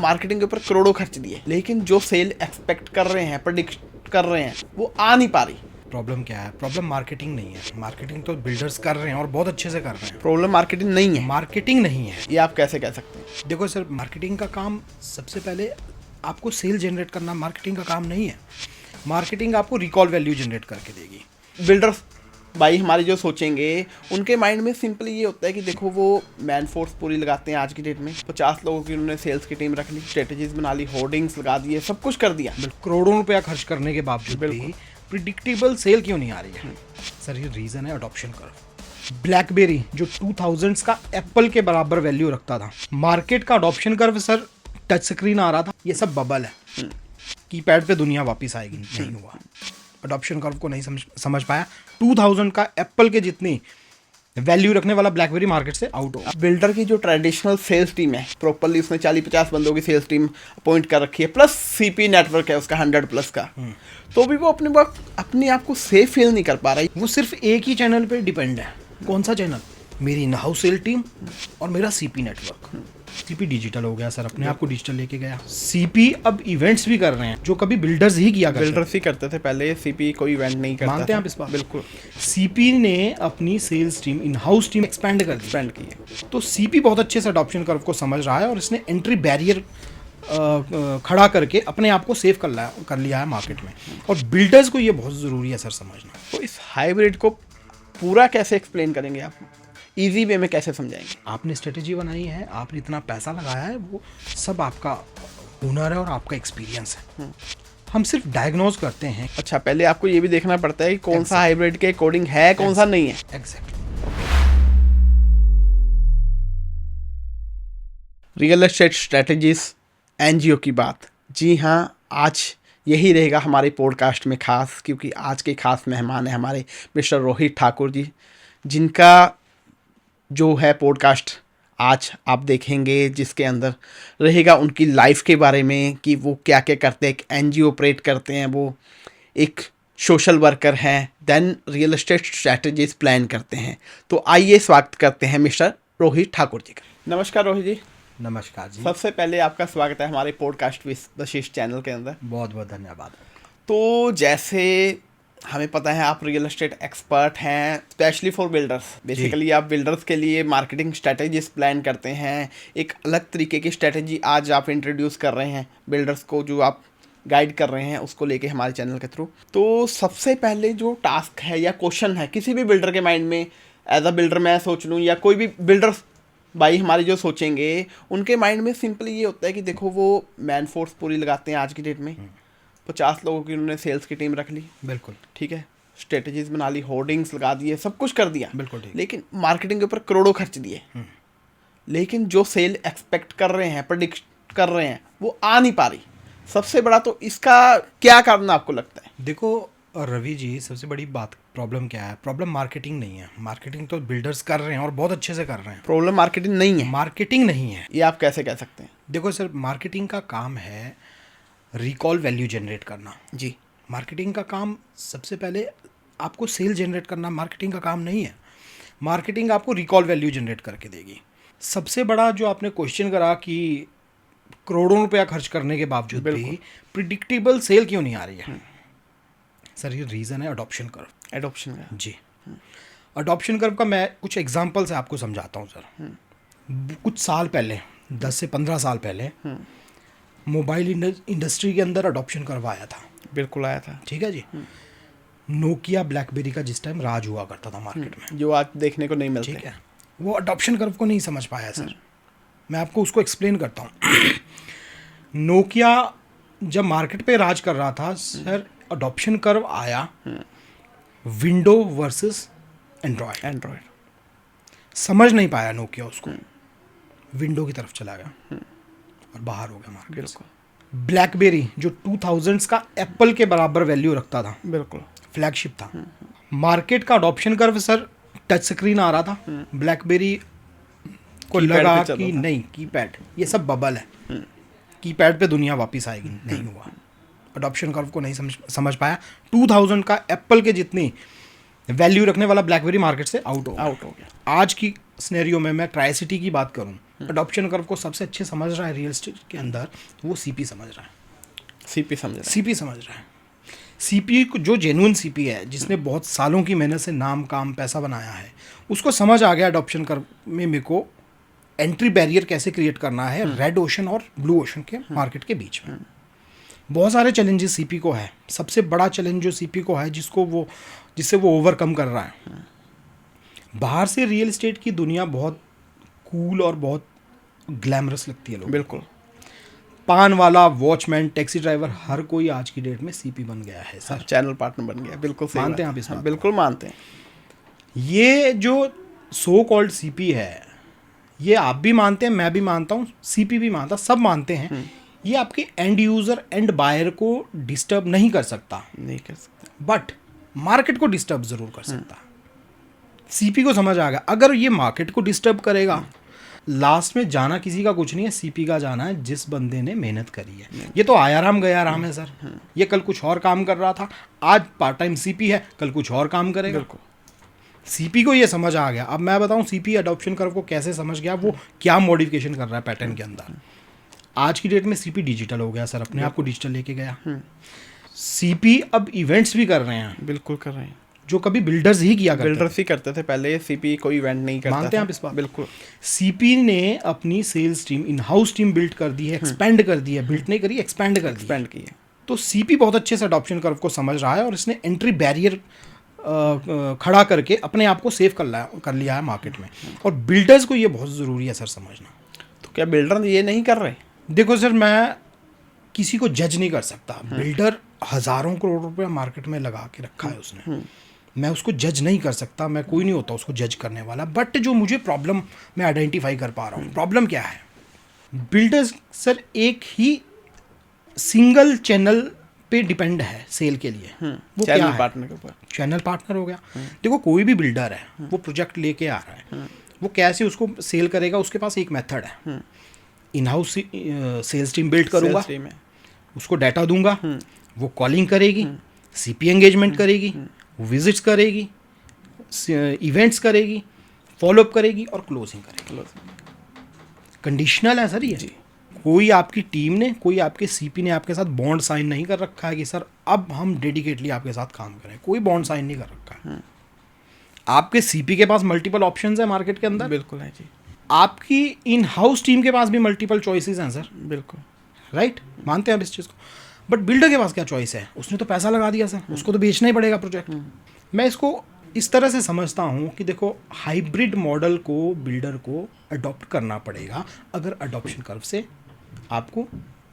Marketing के ऊपर करोड़ों खर्च दिए, लेकिन जो सेल एक्सपेक्ट कर रहे हैं, प्रेडिक्ट कर रहे हैं, वो आ नहीं पा रही। प्रॉब्लम क्या है? प्रॉब्लम मार्केटिंग नहीं है। मार्केटिंग तो बिल्डर्स कर रहे हैं और बहुत अच्छे से कर रहे हैं। प्रॉब्लम मार्केटिंग नहीं है, मार्केटिंग नहीं है। ये आप कैसे कह सकते हैं? देखो सर, मार्केटिंग का काम सबसे पहले आपको सेल जनरेट करना मार्केटिंग का काम नहीं है। मार्केटिंग आपको रिकॉल वैल्यू जनरेट करके देगी। बिल्डर्स भाई हमारे जो सोचेंगे, उनके माइंड में सिंपली ये होता है कि देखो वो मैन फोर्स पूरी लगाते हैं आज की डेट में। 50 लोगों की उन्होंने सेल्स की टीम रख ली, स्ट्रेटजीज बना ली, होर्डिंग्स लगा दिए, सब कुछ कर दिया। करोड़ों रुपया खर्च करने के बावजूद भी प्रिडिक्टेबल सेल क्यों नहीं आ रही है? सर, ये रीजन है अडॉप्शन कर्व। ब्लैकबेरी जो 2000s का एप्पल के बराबर वैल्यू रखता था, मार्केट का adoption curve sir touch screen आ रहा था, ये सब बबल है। कीपैड पे दुनिया वापस आएगी, नहीं हुआ। अडॉप्शन कर्व को नहीं समझ पाया। 2000 का एप्पल के जितनी वैल्यू रखने वाला ब्लैकबेरी मार्केट से आउट हो। बिल्डर की जो ट्रेडिशनल सेल्स टीम है, प्रॉपरली उसने 40-50 बंदों की सेल्स टीम अपॉइंट कर रखी है, प्लस सीपी नेटवर्क है उसका 100+ का, तो भी वो अपने आप को सेफ फील नहीं कर पा रहा है। वो सिर्फ एक ही चैनल पे डिपेंड है। कौन सा चैनल? मेरी इन हाउस सेल टीम और मेरा सीपी नेटवर्क। सीपी डिजिटल हो गया सर, अपने आप को डिजिटल लेके गया। सीपी अब इवेंट्स भी कर रहे हैं जो कभी बिल्डर्स ही किया करते थे। बिल्डर्स ही करते थे पहले, सीपी कोई इवेंट नहीं करता। मानते हैं आप इस बात? बिल्कुल। सीपी ने अपनी sales team, in house team expand की है। तो सीपी बहुत अच्छे से अडॉप्शन कर्व को समझ रहा है और इसने एंट्री बैरियर खड़ा करके अपने आप को सेव कर लिया है मार्केट में। और बिल्डर्स को ये बहुत ज़रूरी है सर समझना। तो इस हाइब्रिड को पूरा कैसे एक्सप्लेन करेंगे आप? इजी वे में कैसे समझाएंगे? आपने स्ट्रेटेजी बनाई है, आपने इतना पैसा लगाया है, वो सब आपका हुनर है और आपका एक्सपीरियंस है। हम सिर्फ डायग्नोज करते हैं। अच्छा, पहले आपको ये भी देखना पड़ता है कि कौन सा हाइब्रिड के अकॉर्डिंग है, कौन सा नहीं है। Exactly. Real estate strategies NGO की बात। जी हाँ, आज यही रहेगा हमारे पॉडकास्ट में खास, क्योंकि आज के खास मेहमान हैं हमारे मिस्टर रोहित ठाकुर जी, जिनका जो है पॉडकास्ट आज आप देखेंगे, जिसके अंदर रहेगा उनकी लाइफ के बारे में कि वो क्या क्या करते हैं। एक एनजीओ ऑपरेट करते हैं, वो एक सोशल वर्कर हैं, then real estate strategies plan करते हैं। तो आइए स्वागत करते हैं मिस्टर रोहित ठाकुर जी का। नमस्कार रोहित जी। नमस्कार जी। सबसे पहले आपका स्वागत है हमारे पॉडकास्ट विद वशिष्ठ चैनल के अंदर। बहुत बहुत धन्यवाद। तो जैसे हमें पता है आप रियल एस्टेट एक्सपर्ट हैं, स्पेशली फॉर बिल्डर्स। बेसिकली आप बिल्डर्स के लिए मार्केटिंग स्ट्रेटजीज प्लान करते हैं। एक अलग तरीके की स्ट्रेटजी आज आप इंट्रोड्यूस कर रहे हैं बिल्डर्स को, जो आप गाइड कर रहे हैं उसको लेके हमारे चैनल के थ्रू। तो सबसे पहले जो टास्क है या क्वेश्चन है किसी भी बिल्डर के माइंड में, एज अ बिल्डर मैं सोच लूँ या कोई भी बिल्डर्स भाई हमारे जो सोचेंगे, उनके माइंड में सिंपली ये होता है कि देखो वो मैन फोर्स पूरी लगाते हैं आज की डेट में। 50 लोगों की उन्होंने सेल्स की टीम रख ली, बिल्कुल ठीक है, स्ट्रेटजीज बना ली, होर्डिंग्स लगा दिए, सब कुछ कर दिया, बिल्कुल ठीक। लेकिन मार्केटिंग के ऊपर करोड़ों खर्च दिए, लेकिन जो सेल एक्सपेक्ट कर रहे हैं, प्रेडिक्ट कर रहे हैं, वो आ नहीं पा रही। सबसे बड़ा तो इसका क्या कारण आपको लगता है? देखो रवि जी, सबसे बड़ी बात प्रॉब्लम क्या है? प्रॉब्लम मार्केटिंग नहीं है। मार्केटिंग तो बिल्डर्स कर रहे हैं और बहुत अच्छे से कर रहे हैं। प्रॉब्लम मार्केटिंग नहीं है, मार्केटिंग नहीं है। ये आप कैसे कह सकते हैं? देखो सर, मार्केटिंग का काम है रिकॉल वैल्यू जनरेट करना। जी। मार्केटिंग का काम सबसे पहले आपको सेल जनरेट करना मार्केटिंग का काम नहीं है। मार्केटिंग आपको रिकॉल वैल्यू जनरेट करके देगी। सबसे बड़ा जो आपने क्वेश्चन करा कि करोड़ों रुपया खर्च करने के बावजूद भी प्रिडिक्टेबल सेल क्यों नहीं आ रही है? सर, ये रीज़न है अडॉप्शन कर्व। एडॉप्शन का? जी। अडॉप्शन कर्व का मैं कुछ एग्जांपल से आपको समझाता हूँ सर। कुछ साल पहले, 10 से 15 साल पहले, मोबाइल इंडस्ट्री के अंदर अडॉप्शन कर्व आया था। बिल्कुल आया था। ठीक है जी। नोकिया ब्लैकबेरी का जिस टाइम राज हुआ करता था मार्केट में, जो आज देखने को नहीं मिलते। ठीक है, वो अडॉप्शन कर्व को नहीं समझ पाया सर। मैं आपको उसको एक्सप्लेन करता हूँ। नोकिया जब मार्केट पे राज कर रहा था सर, अडॉप्शन कर्व आया विंडो वर्सेस एंड्रॉयड। समझ नहीं पाया नोकिया उसको, विंडो की तरफ चला गया और बाहर हो गया मार्केट से। ब्लैकबेरी जो 2000s का एप्पल के बराबर वैल्यू रखता था, बिल्कुल फ्लैगशिप था, मार्केट का adoption curve sir touch screen आ रहा था। ब्लैकबेरी को लगा कि नहीं, कीपैड, ये सब बबल है, कीपैड पे दुनिया वापस आएगी, नहीं हुआ। अडॉप्शन कर्व को नहीं समझ पाया। 2000 का एप्पल के जितनी वैल्यू रखने वाला ब्लैकबेरी मार्केट से आउट हो गया। आज की सिनेरियो में मैं ट्राई सिटी की बात करूं, अडॉप्शन कर्व को सबसे अच्छे समझ रहा है रियल एस्टेट के अंदर, वो सीपी समझ रहा है। सीपी समझ रहा है। सीपी समझ रहा है। सीपी को, जो जेन्युइन सीपी है, जिसने बहुत सालों की मेहनत से नाम काम पैसा बनाया है, उसको समझ आ गया अडॉप्शन कर्व में मेरे को एंट्री बैरियर कैसे क्रिएट करना है रेड ओशन और ब्लू ओशन के मार्केट के बीच में। बहुत सारे चैलेंजेस सीपी को है। सबसे बड़ा चैलेंज जो सीपी को है, जिससे वो ओवरकम कर रहा है, बाहर से रियल एस्टेट की दुनिया बहुत कूल और बहुत ग्लैमरस लगती है लोगों को। बिल्कुल। पान वाला, वॉचमैन, टैक्सी ड्राइवर, हर कोई आज की डेट में सीपी बन गया है सर। चैनल पार्टनर बन गया। बिल्कुल सही मानते बात हैं आप इस है। बात बिल्कुल मानते हैं। ये जो सो कॉल्ड सीपी है, ये आप भी मानते हैं, मैं भी मानता हूँ, सीपी भी मानता, सब मानते हैं, ये आपके एंड यूजर, एंड बायर को डिस्टर्ब नहीं कर सकता, नहीं कर सकते, बट मार्केट को डिस्टर्ब जरूर कर सकता। सीपी को समझ आ गया, अगर ये मार्केट को डिस्टर्ब करेगा, लास्ट में जाना किसी का कुछ नहीं है, सीपी का जाना है जिस बंदे ने मेहनत करी है। ये तो आया राम गया राम है सर। ये कल कुछ और काम कर रहा था, आज पार्ट टाइम सीपी है, कल कुछ और काम करेगा। बिल्कुल। सीपी को ये समझ आ गया। अब मैं बताऊं सीपी अडॉप्शन कर्व को कैसे समझ गया, वो क्या मॉडिफिकेशन कर रहा है पैटर्न के अंदर। आज की डेट में सीपी डिजिटल हो गया सर, अपने आप को डिजिटल लेके गया। सीपी अब इवेंट्स भी कर रहे हैं। बिल्कुल कर रहे हैं, जो कभी बिल्डर्स ही किया करते बिल्डर्स ही करते थे पहले, सीपी कोई इवेंट नहीं करता। मानते हैं आप इस बात? बिल्कुल। सीपी ने अपनी sales team, in house team build कर दी है, एक्सपेंड कर दी है, बिल्ड नहीं करी, एक्सपेंड कर दी। एक्सपेंड की है। तो सीपी बहुत अच्छे से अडॉप्शन कर्व को समझ रहा है और इसने एंट्री बैरियर खड़ा करके अपने आप को सेव कर लिया है मार्केट में। और बिल्डर्स को ये बहुत ज़रूरी है सर समझना। तो क्या बिल्डर ये नहीं कर रहे? देखो सर, मैं किसी को जज नहीं कर सकता। बिल्डर हज़ारों करोड़ रुपया मार्केट में लगा के रखा है उसने, मैं उसको जज नहीं कर सकता, मैं कोई नहीं होता उसको जज करने वाला। बट जो मुझे प्रॉब्लम मैं आइडेंटिफाई कर पा रहा हूँ, प्रॉब्लम क्या है, बिल्डर्स सर एक ही सिंगल चैनल पे डिपेंड है सेल के लिए। वो क्या है? पार्टनर के ऊपर। चैनल पार्टनर हो गया। देखो कोई भी बिल्डर है, वो प्रोजेक्ट लेके आ रहा है, वो कैसे उसको सेल करेगा, उसके पास एक मेथड है। In house sales team build करूंगा, उसको डाटा दूंगा, वो कॉलिंग करेगी, सीपी एंगेजमेंट करेगी, विजिट्स करेगी, इवेंट्स करेगी, फॉलोअप करेगी और क्लोजिंग करेगी। कंडीशनल है सर ये। कोई आपकी टीम ने, कोई आपके सीपी ने आपके साथ बॉन्ड साइन नहीं कर रखा है कि सर अब हम डेडिकेटली आपके साथ काम करें। कोई बॉन्ड साइन नहीं कर रखा है। आपके सीपी के पास मल्टीपल ऑप्शंस है मार्केट के अंदर। बिल्कुल है जी। आपकी इन हाउस टीम के पास भी मल्टीपल चॉइसेस हैं सर। बिल्कुल। राइट, मानते हैं आप इस चीज़ को। बट बिल्डर के पास क्या चॉइस है? उसने तो पैसा लगा दिया सर, उसको तो बेचना ही पड़ेगा प्रोजेक्ट। मैं इसको इस तरह से समझता हूँ कि देखो, हाइब्रिड मॉडल को बिल्डर को अडॉप्ट करना पड़ेगा अगर अडॉप्शन कर्व से आपको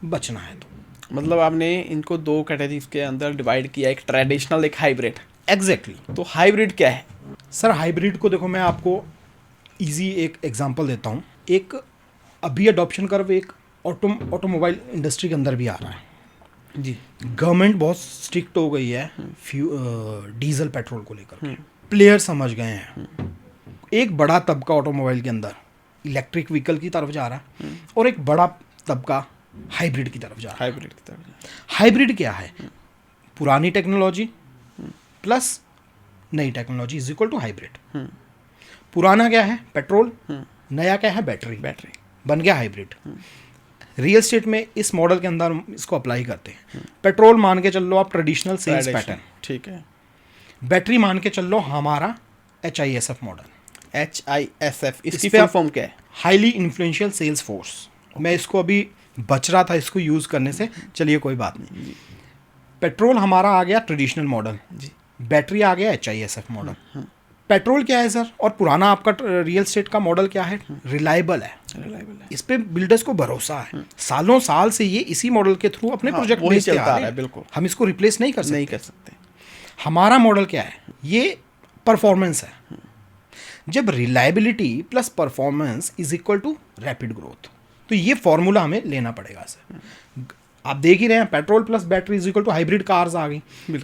बचना है तो। मतलब आपने इनको दो कैटेगरीज के अंदर डिवाइड किया, एक ट्रेडिशनल, एक हाइब्रिड। एग्जैक्टली। तो हाइब्रिड क्या है सर? हाइब्रिड को देखो, मैं आपको इजी एक एग्जांपल देता हूँ। एक अभी अडॉप्शन कर्व एक ऑटोमोबाइल इंडस्ट्री के अंदर भी आ रहा है जी। गवर्नमेंट बहुत स्ट्रिक्ट हो गई है डीजल पेट्रोल को लेकर। प्लेयर समझ गए हैं। एक बड़ा तबका ऑटोमोबाइल के अंदर इलेक्ट्रिक व्हीकल की तरफ जा रहा है और एक बड़ा तबका हाइब्रिड की तरफ जा रहा है। हाइब्रिड की तरफ। हाइब्रिड क्या है? पुरानी टेक्नोलॉजी प्लस नई technology is equal to hybrid. पुराना क्या है? पेट्रोल। नया क्या है? बैटरी। बैटरी बन गया हाइब्रिड। रियल एस्टेट में इस मॉडल के अंदर इसको अप्लाई करते हैं। पेट्रोल मान के चल लो आप, ट्रेडिशनल सेल्स पैटर्न। ठीक है। बैटरी मान के चल लो हमारा HISF मॉडल। HISF इसकी इस पे फुल आप- फॉर्म क्या है? Highly influential sales force. मैं इसको अभी बच रहा था इसको यूज़ करने से, चलिए कोई बात नहीं। पेट्रोल हमारा आ गया ट्रेडिशनल मॉडल जी। बैटरी आ गया HISF मॉडल। पेट्रोल क्या है सर? और पुराना आपका रियल एस्टेट का मॉडल क्या है? रिलायबल है। रिलायबल है। इस पे बिल्डर्स को भरोसा है। सालों साल से ये इसी मॉडल के थ्रू अपने हाँ, प्रोजेक्ट वही बेचते चलता आ आ रहे रहा है। हैं। बिल्कुल हम इसको रिप्लेस नहीं कर सकते। नहीं कर सकते। हमारा मॉडल क्या है? ये परफॉर्मेंस है। जब reliability plus performance is equal to rapid growth, तो ये फॉर्मूला हमें लेना पड़ेगा सर। आप देख ही रहे हैं, petrol plus battery is equal to hybrid cars आ गई।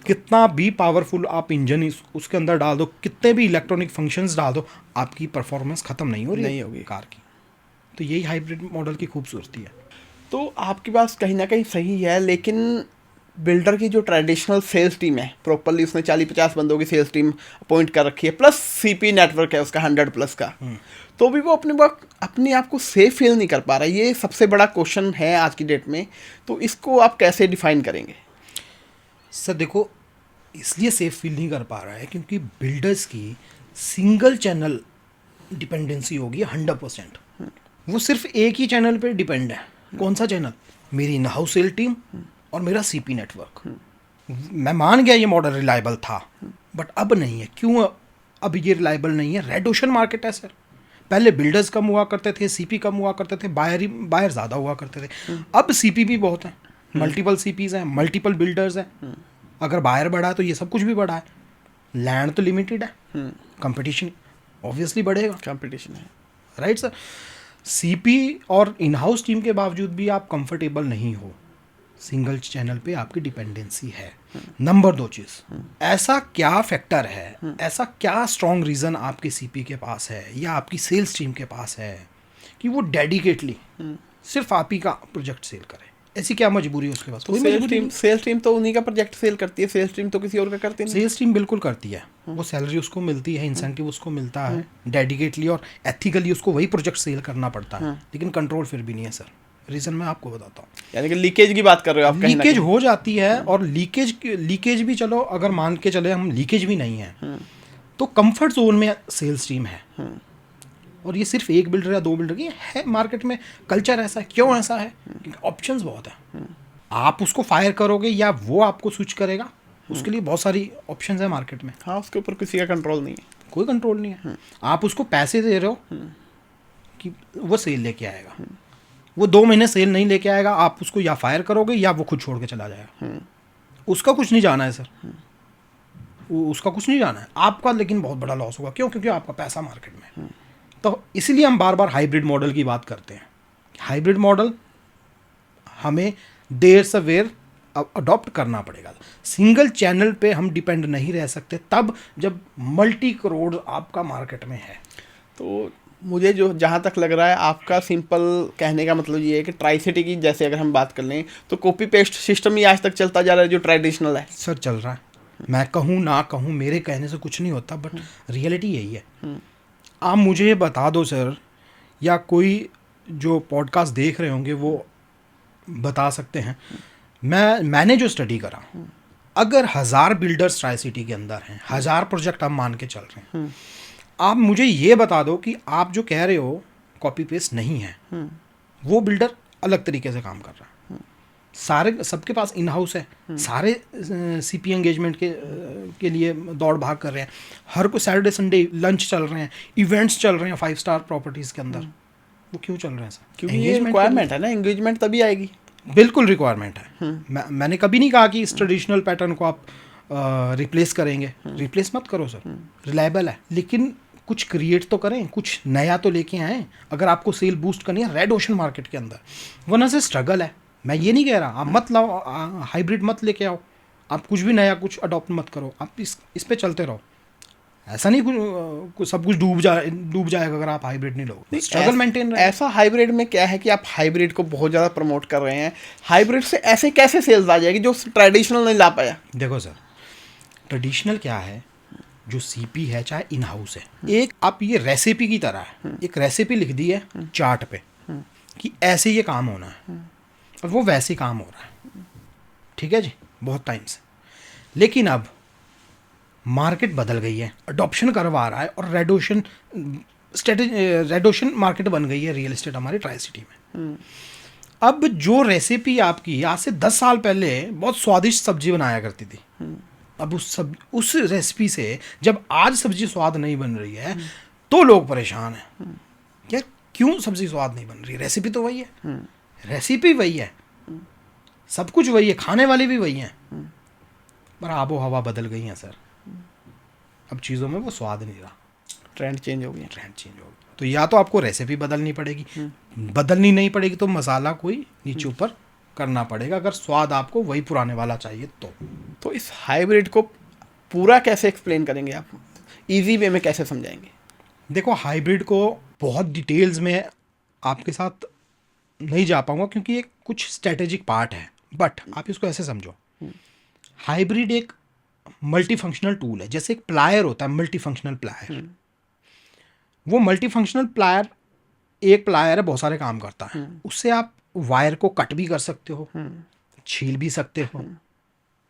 कितना भी पावरफुल आप इंजन उसके अंदर डाल दो, कितने भी इलेक्ट्रॉनिक फंक्शंस डाल दो, आपकी परफॉर्मेंस खत्म नहीं हो रही, नहीं होगी कार की। तो यही हाइब्रिड मॉडल की खूबसूरती है। तो आपकी बात कहीं ना कहीं सही है, लेकिन बिल्डर की जो ट्रेडिशनल सेल्स टीम है, प्रॉपरली उसने 40-50 बंदों की सेल्स टीम अपॉइंट कर रखी है, प्लस सीपी नेटवर्क है उसका 100+ का, तो भी वो अपने आप को सेफ फील नहीं कर पा रहा है। ये सबसे बड़ा क्वेश्चन है आज की डेट में। तो इसको आप कैसे डिफाइन करेंगे? सर देखो, इसलिए सेफ फील नहीं कर पा रहा है क्योंकि बिल्डर्स की सिंगल चैनल डिपेंडेंसी होगी 100%। वो सिर्फ एक ही चैनल पे डिपेंड है। कौन सा चैनल? मेरी इन हाउस सेल टीम और मेरा सीपी नेटवर्क। मैं मान गया ये मॉडल रिलायबल था, बट अब नहीं है। क्यों अब ये रिलायबल नहीं है? रेड ओशन मार्केट है सर। पहले बिल्डर्स कम हुआ करते थे, सीपी कम हुआ करते थे, बायर ज़्यादा हुआ करते थे। अब सीपी भी बहुत हैं, मल्टीपल सीपीज हैं, मल्टीपल बिल्डर्स हैं। अगर बायर बढ़ा है तो ये सब कुछ भी बढ़ा है। लैंड तो लिमिटेड है, कंपटीशन ऑब्वियसली बढ़ेगा, कंपटीशन है, राइट सर। सीपी और इन हाउस टीम के बावजूद भी आप कंफर्टेबल नहीं हो, सिंगल चैनल पे आपकी डिपेंडेंसी है। नंबर 2 चीज़, ऐसा क्या फैक्टर है, ऐसा क्या स्ट्रॉन्ग रीज़न आपके सीपी के पास है या आपकी सेल्स टीम के पास है कि वो डेडिकेटली सिर्फ आप ही का प्रोजेक्ट सेल करे? ऐसी क्या मजबूरी है उसके पास? तो सेल्स टीम तो उन्हीं का प्रोजेक्ट सेल करती है, सेल्स टीम तो किसी और का करती नहीं। सेल्स टीम बिल्कुल करती है, वो सैलरी उसको मिलती है, इंसेंटिव उसको मिलता है, डेडिकेटली और एथिकली उसको वही प्रोजेक्ट सेल करना पड़ता है, लेकिन कंट्रोल फिर भी नहीं है सर। रीज़न मैं आपको बताता हूँ। यानी कि लीकेज की बात कर रहे हो आप? लीकेज हो जाती है, और लीकेज भी चलो अगर मान के चले हम लीकेज भी नहीं है तो कंफर्ट जोन में सेल्स टीम है। और ये सिर्फ एक बिल्डर या 2 बिल्डर की है, मार्केट में कल्चर ऐसा है। क्यों ऐसा है? ऑप्शंस बहुत है। आप उसको फायर करोगे या वो आपको स्विच करेगा, उसके लिए बहुत सारी ऑप्शंस है मार्केट में। हाँ, उसके ऊपर किसी का कंट्रोल नहीं है, कोई कंट्रोल नहीं है। आप उसको पैसे दे रहे हो कि वो सेल लेके आएगा, वो 2 महीने सेल नहीं लेके आएगा, आप उसको या फायर करोगे या वो खुद छोड़ के चला जाएगा। उसका कुछ नहीं जाना है सर, उसका कुछ नहीं जाना है, आपका लेकिन बहुत बड़ा लॉस होगा। क्यों? क्योंकि आपका पैसा मार्केट में। तो इसीलिए हम बार बार हाइब्रिड मॉडल की बात करते हैं। हाइब्रिड मॉडल हमें देर सवेर अडॉप्ट करना पड़ेगा। सिंगल चैनल पे हम डिपेंड नहीं रह सकते तब जब मल्टी करोड़ आपका मार्केट में है। तो मुझे जो जहाँ तक लग रहा है, आपका सिंपल कहने का मतलब ये है कि ट्राई सिटी की जैसे अगर हम बात कर लें तो कॉपी पेस्ट सिस्टम ही आज तक चलता जा रहा है जो ट्रेडिशनल है। सर चल रहा है, मैं कहूँ ना कहूँ, मेरे कहने से कुछ नहीं होता, बट रियलिटी यही है। आप मुझे ये बता दो सर, या कोई जो पॉडकास्ट देख रहे होंगे वो बता सकते हैं, मैंने जो स्टडी करा, अगर 1000 बिल्डर्स ट्राई सिटी के अंदर हैं, 1000 प्रोजेक्ट हम मान के चल रहे हैं, आप मुझे ये बता दो कि आप जो कह रहे हो कॉपी पेस्ट नहीं है, वो बिल्डर अलग तरीके से काम कर रहा है। सारे सबके पास इन हाउस है, सारे सीपी एंगेजमेंट के लिए दौड़ भाग कर रहे हैं, हर को सैटरडे संडे लंच चल रहे हैं, इवेंट्स चल रहे हैं 5 स्टार प्रॉपर्टीज़ के अंदर। वो क्यों चल रहे हैं सर? क्योंकि ये रिक्वायरमेंट है ना, एंगेजमेंट तभी आएगी। बिल्कुल रिक्वायरमेंट है। मैंने कभी नहीं कहा कि इस ट्रेडिशनल पैटर्न को आप रिप्लेस करेंगे, रिप्लेस मत करो सर, रिलायबल है, लेकिन कुछ क्रिएट तो करें, कुछ नया तो लेके आएँ। अगर आपको सेल बूस्ट करनी है रेड ओशन मार्केट के अंदर, वरना से स्ट्रगल है। मैं ये नहीं कह रहा आप मत लाओ, हाइब्रिड मत लेके आओ, आप कुछ भी नया कुछ अडॉप्ट मत करो, आप इस पे चलते रहो। ऐसा नहीं कुछ सब कुछ डूब जाएगा अगर आप हाइब्रिड नहीं लोगे। स्ट्रगल मेंटेन रहे। ऐसा हाइब्रिड में क्या है कि आप हाइब्रिड को बहुत ज़्यादा प्रमोट कर रहे हैं, हाइब्रिड से ऐसे कैसे सेल्स आ जाएगी जो ट्रेडिशनल नहीं ला पाया? देखो सर, ट्रेडिशनल क्या है, जो सीपी है चाहे इन हाउस है, एक आप ये रेसिपी की तरह है, एक रेसिपी लिख दी है चार्ट पे कि ऐसे ये काम होना है, और वो वैसे ही काम हो रहा है, ठीक है जी, बहुत टाइम से। लेकिन अब मार्केट बदल गई है, अडॉप्शन करवा रहा है, और रेडोशन मार्केट बन गई है रियल एस्टेट हमारी ट्राई सिटी में। अब जो रेसिपी आपकी आज से 10 साल पहले बहुत स्वादिष्ट सब्जी बनाया करती थी, अब उस रेसिपी से जब आज सब्जी स्वाद नहीं बन रही है तो लोग परेशान हैं। यार क्यों सब्जी स्वाद नहीं बन रही? रेसिपी तो वही है, रेसिपी वही है, सब कुछ वही है, खाने वाले भी वही हैं, पर आबो हवा बदल गई है सर। अब चीज़ों में वो स्वाद नहीं रहा, ट्रेंड चेंज हो गया। तो या तो आपको रेसिपी बदलनी पड़ेगी, बदलनी नहीं पड़ेगी तो मसाला कोई नीचे ऊपर करना पड़ेगा, अगर स्वाद आपको वही पुराने वाला चाहिए तो इस हाइब्रिड को पूरा कैसे एक्सप्लेन करेंगे आप, इजी वे में कैसे समझाएंगे? देखो, हाइब्रिड को बहुत डिटेल्स में आपके साथ नहीं जा पाऊंगा क्योंकि ये कुछ स्ट्रेटेजिक पार्ट है, बट आप इसको ऐसे समझो, हाइब्रिड एक मल्टी फंक्शनल टूल है, जैसे एक प्लायर होता है मल्टी फंक्शनल प्लायर। वो मल्टी फंक्शनल प्लायर एक प्लायर है, बहुत सारे काम करता है। उससे आप वायर को कट भी कर सकते हो, छील भी सकते हो,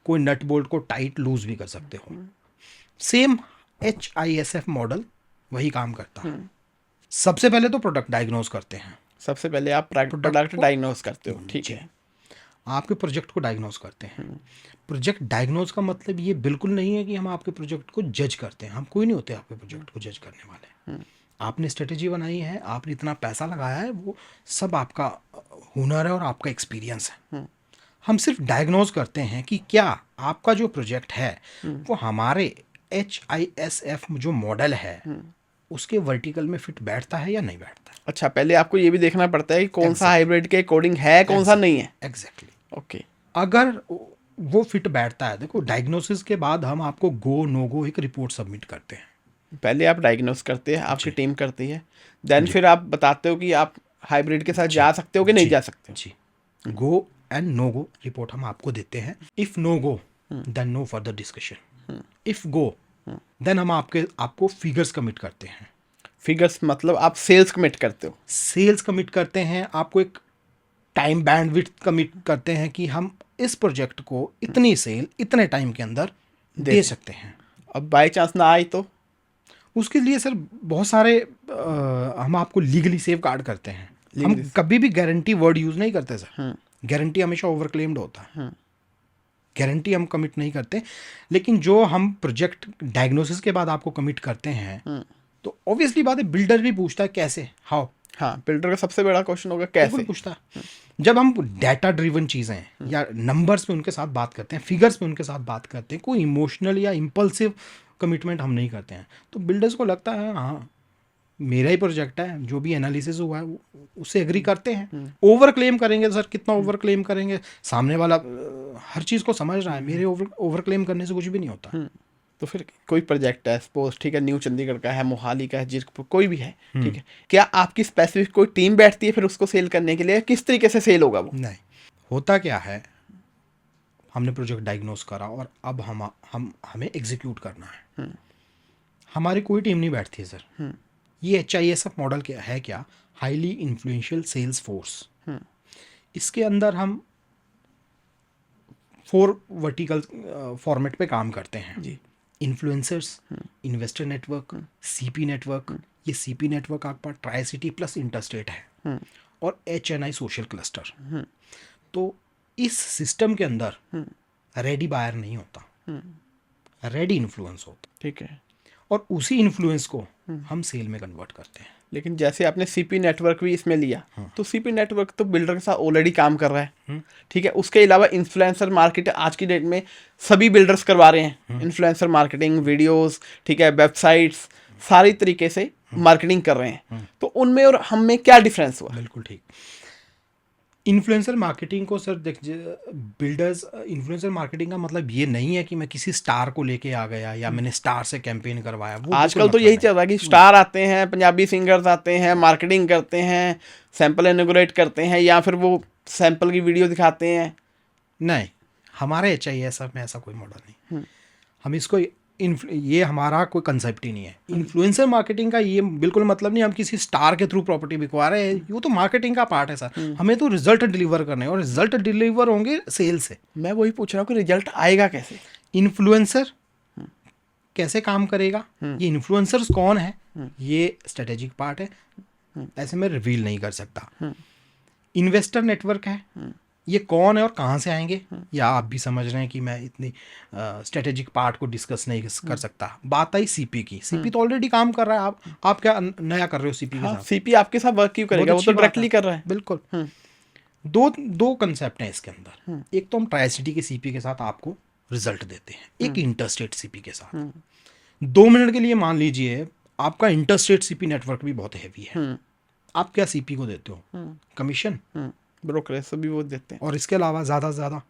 कोई नट बोल्ट को टाइट लूज भी कर सकते हो। सेम HISF मॉडल वही काम करता है। सबसे पहले तो प्रोडक्ट डायग्नोज करते हैं, सबसे पहले आप प्रोडक्ट डायग्नोस करते हो, ठीक है। आपके प्रोजेक्ट को डायग्नोज करते हैं। प्रोजेक्ट डायग्नोज का मतलब ये बिल्कुल नहीं है कि हम आपके प्रोजेक्ट को जज करते हैं। हम कोई नहीं होते आपके प्रोजेक्ट को जज करने वाले। आपने स्ट्रेटेजी बनाई है, आपने इतना पैसा लगाया है, वो सब आपका हुनर है और आपका एक्सपीरियंस है। हम सिर्फ डायग्नोज करते हैं कि क्या आपका जो प्रोजेक्ट है वो हमारे HISF जो मॉडल है उसके वर्टिकल में फिट बैठता है या नहीं बैठता है। अच्छा, पहले आपको ये भी देखना पड़ता है कि कौन सा हाइब्रिड के अकॉर्डिंग है, कौन सा नहीं है। एग्जैक्टली। ओके। अगर वो फिट बैठता है, देखो डायग्नोसिस के बाद हम आपको गो नो गो एक रिपोर्ट सबमिट करते हैं। पहले आप डायग्नोस करते हैं, आपकी टीम करती है, देन फिर आप बताते हो कि आप हाइब्रिड के साथ जा सकते हो कि नहीं जा सकते हो। जी, go and no go report हम आपको देते हैं। If no go then no further discussion. If go then हम आपको फिगर्स कमिट करते हैं। फिगर्स मतलब आप सेल्स कमिट करते हो। सेल्स कमिट करते हैं, आपको एक टाइम बैंडविड्थ कमिट करते हैं कि हम इस प्रोजेक्ट को इतनी सेल इतने टाइम के अंदर दे सकते हैं। अब बाय चांस ना आई तो उसके लिए सर बहुत सारे हम आपको लीगली सेफ गार्ड करते हैं। हम कभी भी गारंटी वर्ड यूज़ नहीं करते सर। गारंटी हमेशा ओवर क्लेम्ड होता है। गारंटी हम कमिट नहीं करते, लेकिन जो हम प्रोजेक्ट डायग्नोसिस के बाद आपको कमिट करते हैं तो ऑब्वियसली बात है, बिल्डर भी पूछता है कैसे, हाउ। हाँ, बिल्डर का सबसे बड़ा क्वेश्चन होगा कैसे पूछता है। जब हम डाटा ड्रिवन चीज़ें या नंबर्स पे उनके साथ बात करते हैं, फिगर्स पे उनके साथ बात करते हैं, कोई इमोशनल या इम्पल्सिव कमिटमेंट हम नहीं करते हैं, तो बिल्डर्स को लगता है हाँ मेरा ही प्रोजेक्ट है, जो भी एनालिसिस हुआ है उससे एग्री करते हैं। ओवर क्लेम करेंगे सर, कितना ओवर क्लेम करेंगे, सामने वाला हर चीज़ को समझ रहा है, मेरे ओवर क्लेम करने से कुछ भी नहीं होता। तो फिर कोई प्रोजेक्ट है सपोज, ठीक है, न्यू चंडीगढ़ का है, मोहाली का है, जीरकपुर, कोई भी है, ठीक है, क्या आपकी स्पेसिफिक कोई टीम बैठती है फिर उसको सेल करने के लिए? किस तरीके से सेल होगा वो? नहीं, होता क्या है, हमने प्रोजेक्ट डायग्नोस करा और अब हमें एग्जीक्यूट करना है। हमारी कोई टीम नहीं बैठती है सर। ये HISF मॉडल क्या है, क्या हाईली इन्फ्लुएंशियल सेल्स फोर्स। इसके अंदर हम 4 वर्टिकल फॉर्मेट पे काम करते हैं जी। Influencers, investor network, CP network. ये CP नेटवर्क आपका ट्राई सिटी प्लस इंटरस्टेट है, और HNI सोशल क्लस्टर। तो इस सिस्टम के अंदर रेडी बायर नहीं होता, रेडी इन्फ्लुएंस होता, ठीक है, और उसी इन्फ्लुएंस को हम सेल में कन्वर्ट करते हैं। लेकिन जैसे आपने CP नेटवर्क भी इसमें लिया, तो CP नेटवर्क तो बिल्डर के साथ ऑलरेडी काम कर रहा है, ठीक है। उसके अलावा इन्फ्लुएंसर मार्केट आज की डेट में सभी बिल्डर्स करवा रहे हैं, इन्फ्लुएंसर मार्केटिंग, वीडियोस, ठीक है, वेबसाइट्स, सारी तरीके से मार्केटिंग कर रहे हैं। तो उनमें और हम में क्या डिफरेंस हुआ? बिल्कुल ठीक। इन्फ्लुएंसर मार्केटिंग को सर बिल्डर्स, इन्फ्लुएंसर मार्केटिंग का मतलब ये नहीं है कि मैं किसी स्टार को लेके आ गया या मैंने स्टार से कैंपेन करवाया। वो आजकल तो यही चल रहा है कि स्टार आते हैं, पंजाबी सिंगर्स आते हैं, मार्केटिंग करते हैं, सैंपल इनॉग्रेट करते हैं, या फिर वो सैंपल की वीडियो दिखाते हैं। नहीं, हमारे HISF में ऐसा कोई मॉडल नहीं। हम इसको ये हमारा कोई कंसेप्ट ही नहीं है। इन्फ्लुएंसर मार्केटिंग का ये बिल्कुल मतलब नहीं हम किसी स्टार के थ्रू प्रॉपर्टी बिकवा रहे हैं, वो तो मार्केटिंग का पार्ट है सर। हमें तो रिजल्ट डिलीवर करने हैं, और रिजल्ट डिलीवर होंगे सेल से। मैं वही पूछ रहा हूँ कि रिजल्ट आएगा कैसे? इन्फ्लुएंसर कैसे काम करेगा, ये इन्फ्लुएंसर्स कौन है, ये स्ट्रेटेजिक पार्ट है, ऐसे मैं रिवील नहीं कर सकता। इन्वेस्टर नेटवर्क है, ये कौन है और कहाँ से आएंगे, या आप भी समझ रहे हैं कि मैं इतनी स्ट्रेटेजिक पार्ट को डिस्कस नहीं कर सकता। बात आई CP की, CP तो ऑलरेडी काम कर रहा है। आप क्या नया कर रहे हो CP के साथ? CP आपके साथ वर्क क्यों करेगा, वो तो डायरेक्टली कर रहा है। बिल्कुल। दो कंसेप्ट हैं इसके अंदर। एक तो हम ट्राई सिटी के CP के साथ आपको रिजल्ट देते हैं, एक इंटरस्टेट CP के साथ। 2 मिनट के लिए मान लीजिए आपका इंटरस्टेट CP नेटवर्क भी बहुत हैवी है, आप क्या CP को देते हो? कमीशन, ब्रोकरेज सभी वो देते हैं, और इसके अलावा ज़्यादा से ज़्यादा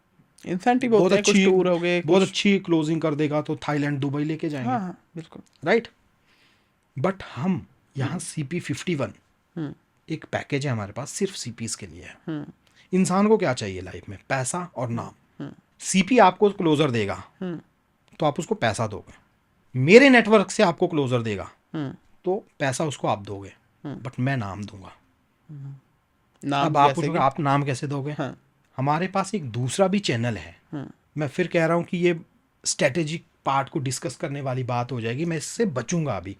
इंसेंटिव होते हैं, कुछ टूर हो गए, बहुत अच्छी क्लोजिंग कर देगा तो थाईलैंड, दुबई लेके जाएंगे। हाँ, बिल्कुल राइट। बट हम यहाँ CP51 एक पैकेज है हमारे पास, सिर्फ CPs के लिए है। इंसान को क्या चाहिए लाइफ में? पैसा और नाम। सीपी आपको क्लोजर देगा तो आप उसको पैसा दोगे, मेरे नेटवर्क से आपको क्लोजर देगा तो पैसा उसको आप दोगे, बट मैं नाम दूंगा। नाम अब आप जैसे पूछोगे कि आप नाम कैसे दोगे? हाँ। हमारे पास एक दूसरा भी चैनल है। मैं फिर कह रहा हूँ कि ये स्ट्रेटेजिक पार्ट को डिस्कस करने वाली बात हो जाएगी, मैं इससे बचूंगा अभी।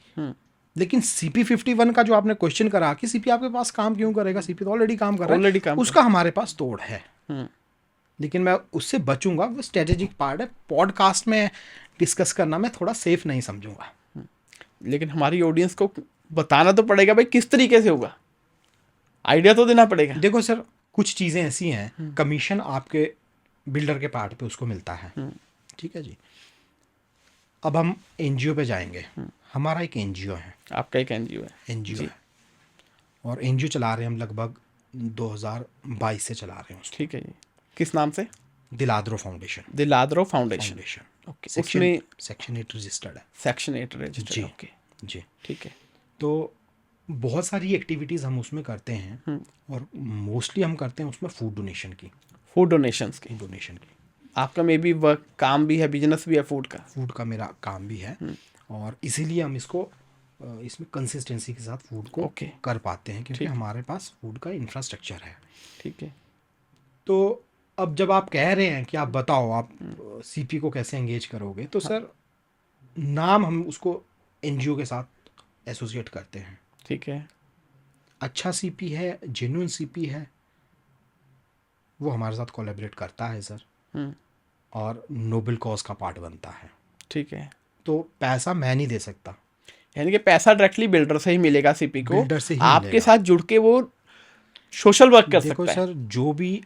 लेकिन CP51 का जो आपने क्वेश्चन करा कि सीपी आपके पास काम क्यों करेगा, सीपी तो ऑलरेडी काम कर रहा Already है, काम उसका हमारे पास तोड़ है। लेकिन मैं उससे बचूंगा, वो स्ट्रेटेजिक पार्ट है, पॉडकास्ट में डिस्कस करना मैं थोड़ा सेफ नहीं समझूंगा। लेकिन हमारी ऑडियंस को बताना तो पड़ेगा भाई किस तरीके से होगा, आइडिया तो देना पड़ेगा। देखो सर, कुछ चीज़ें ऐसी हैं, कमीशन आपके बिल्डर के पार्ट पे उसको मिलता है, ठीक है जी। अब हम एनजीओ पे जाएंगे। हमारा एक एनजीओ है, आपका एक एनजीओ है। एनजीओ है, और एनजीओ चला रहे हैं हम लगभग 2022 से चला रहे हैं उसको। ठीक है जी। किस नाम से? Diladro foundation. Diladro foundation. Okay, उसमें सेक्शन 8 रजिस्टर्ड है। Section 8 registered. जी ओके जी। ठीक है। तो बहुत सारी एक्टिविटीज़ हम उसमें करते हैं, और मोस्टली हम करते हैं उसमें फूड डोनेशन की। फूड डोनेशंस की। डोनेशन की आपका मे बी वर्क काम भी है, बिजनेस भी है फूड का। फूड का मेरा काम भी है, और इसीलिए हम इसको इसमें कंसिस्टेंसी के साथ फूड को ओके। कर पाते हैं, क्योंकि ठीक। हमारे पास फूड का इंफ्रास्ट्रक्चर है। ठीक है। तो अब जब आप कह रहे हैं कि आप बताओ आप सीपी को कैसे एंगेज करोगे, तो सर नाम हम उसको एनजीओ के साथ एसोसिएट करते हैं। ठीक है। अच्छा सीपी है, जेन्युइन सीपी है, वो हमारे साथ कोलैबोरेट करता है सर, और नोबल कॉज का पार्ट बनता है। ठीक है। तो पैसा मैं नहीं दे सकता, यानी कि पैसा डायरेक्टली बिल्डर से ही मिलेगा सीपी को, बिल्डर से ही आपके मिलेगा। साथ जुड़ के वो सोशल वर्क कर देखो सकता है। सर, जो भी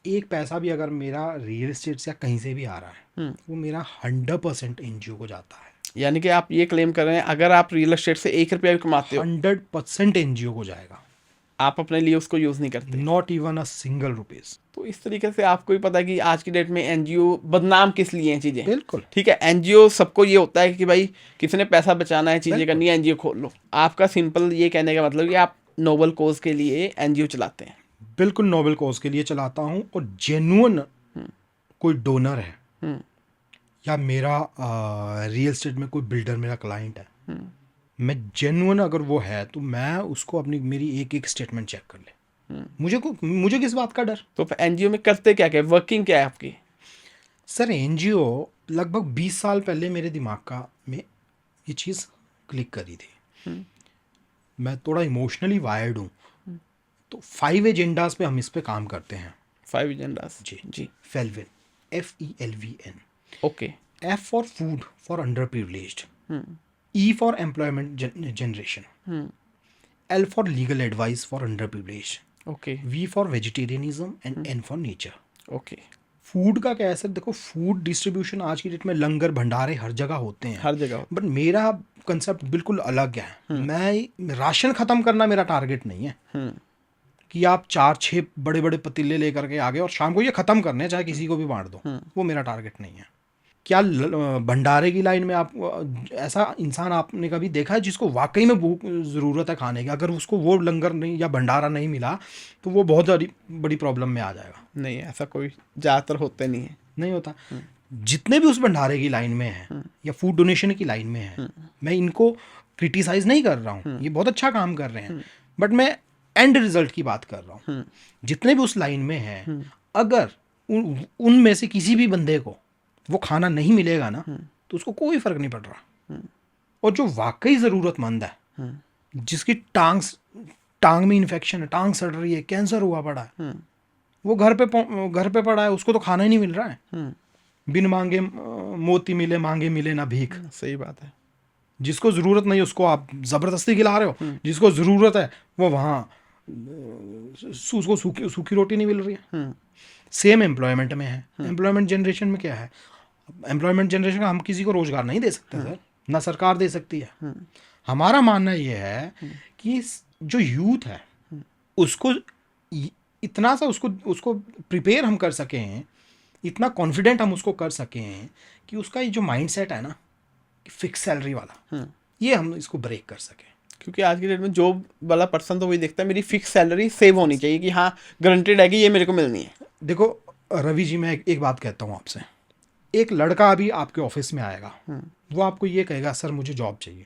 एक पैसा भी अगर मेरा रियल एस्टेट से या कहीं से भी आ रहा है, वो मेरा 100% एनजीओ को जाता है। यानी कि आप ये क्लेम कर रहे हैं अगर आप रियल एस्टेट से 1 रुपया भी कमाते हो, 100% एनजीओ को जाएगा, आप अपने लिए उसको यूज नहीं करते। Not even a single rupees. तो इस तरीके से आपको भी पता है कि आज की डेट में एनजीओ बदनाम किस लिए हैं चीजें। बिल्कुल। ठीक है, एनजीओ सबको ये होता है कि भाई किसने पैसा बचाना है, चीजें करनी है, एनजीओ खोल लो। आपका सिंपल ये कहने का मतलब कि आप नोबल कोज के लिए एनजीओ चलाते हैं। बिल्कुल नोबल कॉज के लिए चलाता हूँ, और जेन्युइन कोई डोनर है या मेरा रियल एस्टेट में कोई बिल्डर मेरा क्लाइंट है, मैं जेन्युइन अगर वो है तो मैं उसको अपनी मेरी एक एक स्टेटमेंट चेक कर ले। मुझे किस बात का डर? तो एनजीओ में करते क्या क्या, वर्किंग क्या है आपकी? सर एनजीओ लगभग 20 साल पहले मेरे दिमाग में ये चीज़ क्लिक करी थी। मैं थोड़ा इमोशनली वायर्ड हूँ, तो 5 एजेंडाज पे हम इस पे काम करते हैं। 5 एजेंडास। जी जी। Felvin, FELVN। Okay. F for food for underprivileged, E for employment generation, L for legal advice for underprivileged, okay. V for vegetarianism, and N for nature. Okay. Food का क्या है sir? देखो, food distribution आज की date में लंगर भंडारे हर जगह होते हैं, हर जगह। बट मेरा कंसेप्ट बिल्कुल अलग है। मैं राशन ख़त्म करना मेरा टारगेट नहीं है कि आप 4-6 बड़े बड़े पतीले लेकर के आ गए और शाम को ये ख़त्म करने, चाहे किसी को भी बांट दो, वो मेरा टारगेट नहीं है। क्या भंडारे की लाइन में आप ऐसा इंसान आपने कभी देखा है जिसको वाकई में भूख ज़रूरत है खाने की? अगर उसको वो लंगर नहीं या भंडारा नहीं मिला तो वो बहुत बड़ी प्रॉब्लम में आ जाएगा। नहीं, ऐसा कोई ज़्यादातर होते नहीं है। नहीं होता। जितने भी उस भंडारे की लाइन में हैं या फूड डोनेशन की लाइन में हैं, मैं इनको क्रिटिसाइज़ नहीं कर रहा हूँ, ये बहुत अच्छा काम कर रहे हैं, बट मैं एंड रिजल्ट की बात कर रहा हूँ। जितने भी उस लाइन में हैं, अगर उनमें से किसी भी बंदे को वो खाना नहीं मिलेगा ना, तो उसको कोई फर्क नहीं पड़ रहा। और जो वाकई ज़रूरतमंद है, जिसकी टांग में इन्फेक्शन है, टांग सड़ रही है, कैंसर हुआ पड़ा है, वो घर पे पड़ा है, उसको तो खाना ही नहीं मिल रहा है। बिन मांगे मोती मिले, मांगे मिले ना भीख। सही बात है। जिसको ज़रूरत नहीं उसको आप ज़बरदस्ती खिला रहे हो, जिसको ज़रूरत है वो वहाँ उसको सूखी रोटी नहीं मिल रही है। सेम एम्प्लॉयमेंट में है। एम्प्लॉयमेंट जनरेशन में क्या है? एम्प्लॉयमेंट जनरेशन का हम किसी को रोज़गार नहीं दे सकते सर, ना सरकार दे सकती है। हमारा मानना ये है कि जो यूथ है उसको इतना सा उसको प्रिपेयर हम कर सकें, इतना कॉन्फिडेंट हम उसको कर सकें कि उसका ये जो माइंडसेट है ना कि फिक्स सैलरी वाला, ये हम इसको ब्रेक कर सकें। क्योंकि आज की डेट में जॉब वाला पर्सन तो वही देखता है मेरी फिक्स सैलरी सेव होनी चाहिए कि हाँ गारंटेड है कि ये मेरे को मिलनी है। देखो रवि जी, मैं एक बात कहता हूँ आपसे। एक लड़का अभी आपके ऑफिस में आएगा, वो आपको ये कहेगा सर मुझे जॉब चाहिए,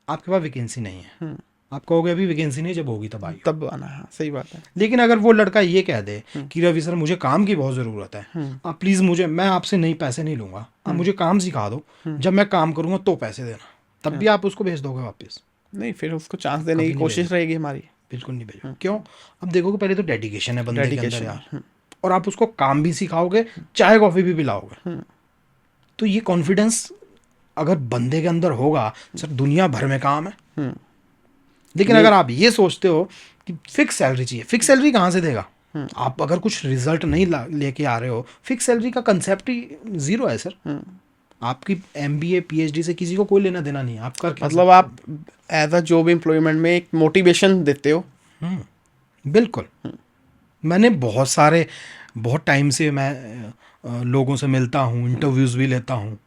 आपके पास वैकेंसी नहीं है, आप कहोगे अभी वैकेंसी नहीं, जब होगी तब आइए, तब आना है। सही बात है। लेकिन अगर वो लड़का ये कह दे कि रवि सर मुझे काम की बहुत ज़रूरत है, आप प्लीज़ मुझे, मैं आपसे नहीं पैसे नहीं लूँगा, आप मुझे काम सिखा दो, जब मैं काम करूँगा तो पैसे देना, तब भी आप उसको भेज दोगे वापस? नहीं, फिर उसको चांस देने की कोशिश रहेगी हमारी। बिल्कुल नहीं भेजो। क्यों? अब देखोगे पहले तो डेडिकेशन है बंदे के अंदर डेडिकेशन। यार, और आप उसको काम भी सिखाओगे, चाय कॉफ़ी भी पिलाओगे, तो ये कॉन्फिडेंस अगर बंदे के अंदर होगा, सर दुनिया भर में काम है। लेकिन अगर आप ये सोचते हो कि फिक्स सैलरी चाहिए, फिक्स सैलरी कहाँ से देगा? आप अगर कुछ रिजल्ट नहीं लेके आ रहे हो, फिक्स सैलरी का कंसेप्ट ही जीरो है सर। आपकी MBA PhD से किसी को कोई लेना देना नहीं है। आप कर मतलब आप एज अ जॉब एम्प्लॉयमेंट में एक मोटिवेशन देते हो। बिल्कुल। मैंने बहुत टाइम से मैं लोगों से मिलता हूँ, इंटरव्यूज़ भी लेता हूँ,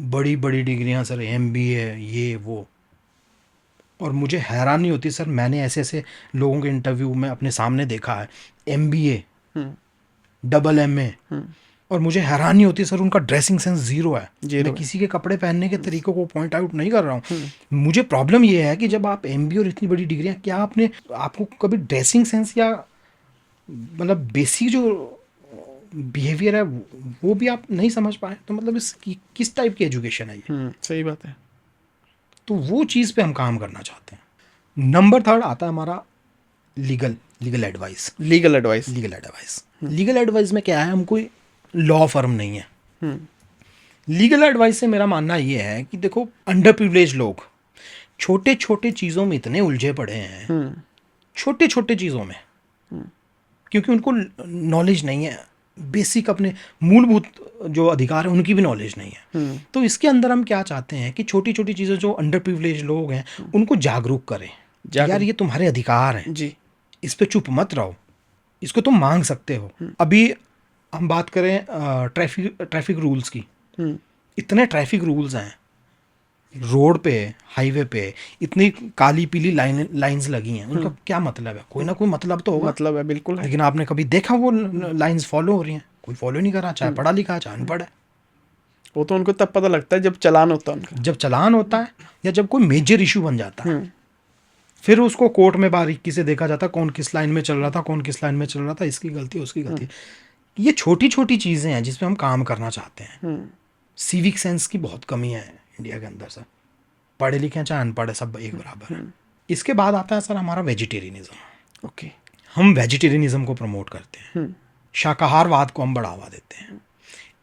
बड़ी बड़ी डिग्रियाँ सर, MBA ये वो, और मुझे हैरानी होती है सर, मैंने ऐसे ऐसे लोगों के इंटरव्यू में अपने सामने देखा है, MBA MA, और मुझे हैरानी होती है सर उनका ड्रेसिंग सेंस जीरो है। मैं किसी के कपड़े पहनने के तरीकों को पॉइंट आउट नहीं कर रहा हूँ। मुझे प्रॉब्लम ये है कि जब आप MBA और इतनी बड़ी डिग्रियाँ, क्या आपको कभी ड्रेसिंग सेंस या मतलब बेसिक जो बिहेवियर है वो भी आप नहीं समझ पाए? तो मतलब किस टाइप की एजुकेशन है ये? सही बात है। तो वो चीज़ पे हम काम करना चाहते हैं। नंबर 3 आता है हमारा लीगल एडवाइस। लीगल एडवाइस में क्या है, हम कोई लॉ फर्म नहीं है। लीगल एडवाइस से मेरा मानना ये है कि देखो, अंडर प्रिविलेज लोग छोटे छोटे चीज़ों में इतने उलझे पड़े हैं, छोटे छोटे चीज़ों में, क्योंकि उनको नॉलेज नहीं है, बेसिक अपने मूलभूत जो अधिकार है उनकी भी नॉलेज नहीं है। तो इसके अंदर हम क्या चाहते हैं कि छोटी छोटी चीज़ें, जो अंडर प्रिविलेज लोग हैं उनको जागरूक करें। यार ये तुम्हारे अधिकार हैं जी, इस पे चुप मत रहो, इसको तुम मांग सकते हो। अभी हम बात करें ट्रैफिक रूल्स की, इतने ट्रैफिक रूल्स हैं रोड पे, हाईवे पे, इतनी काली पीली लाइंस लगी हैं, उनका क्या मतलब है? कोई ना कोई मतलब तो होगा। मतलब है, बिल्कुल है। लेकिन आपने कभी देखा वो लाइंस फॉलो हो रही हैं? कोई फॉलो नहीं कर रहा, चाहे पढ़ा लिखा है चाहे अनपढ़ है। वो तो उनको तब पता लगता है जब चालान होता है उनका। जब चालान होता है या जब कोई मेजर इशू बन जाता है, फिर उसको कोर्ट में बारीकी से देखा जाता है, कौन किस लाइन में चल रहा था, कौन किस लाइन में चल रहा था, इसकी गलती उसकी गलती। ये छोटी छोटी चीज़ें हैं जिसमें हम काम करना चाहते हैं। सिविक सेंस की बहुत कमी है इंडिया के अंदर सर, पढ़े लिखे हैं चाहे अनपढ़ है, सब एक बराबर है। इसके बाद आता है सर हमारा वेजिटेरियनिज्म। ओके, हम वेजिटेरियनिज्म को प्रमोट करते हैं, शाकाहारवाद को हम बढ़ावा देते हैं।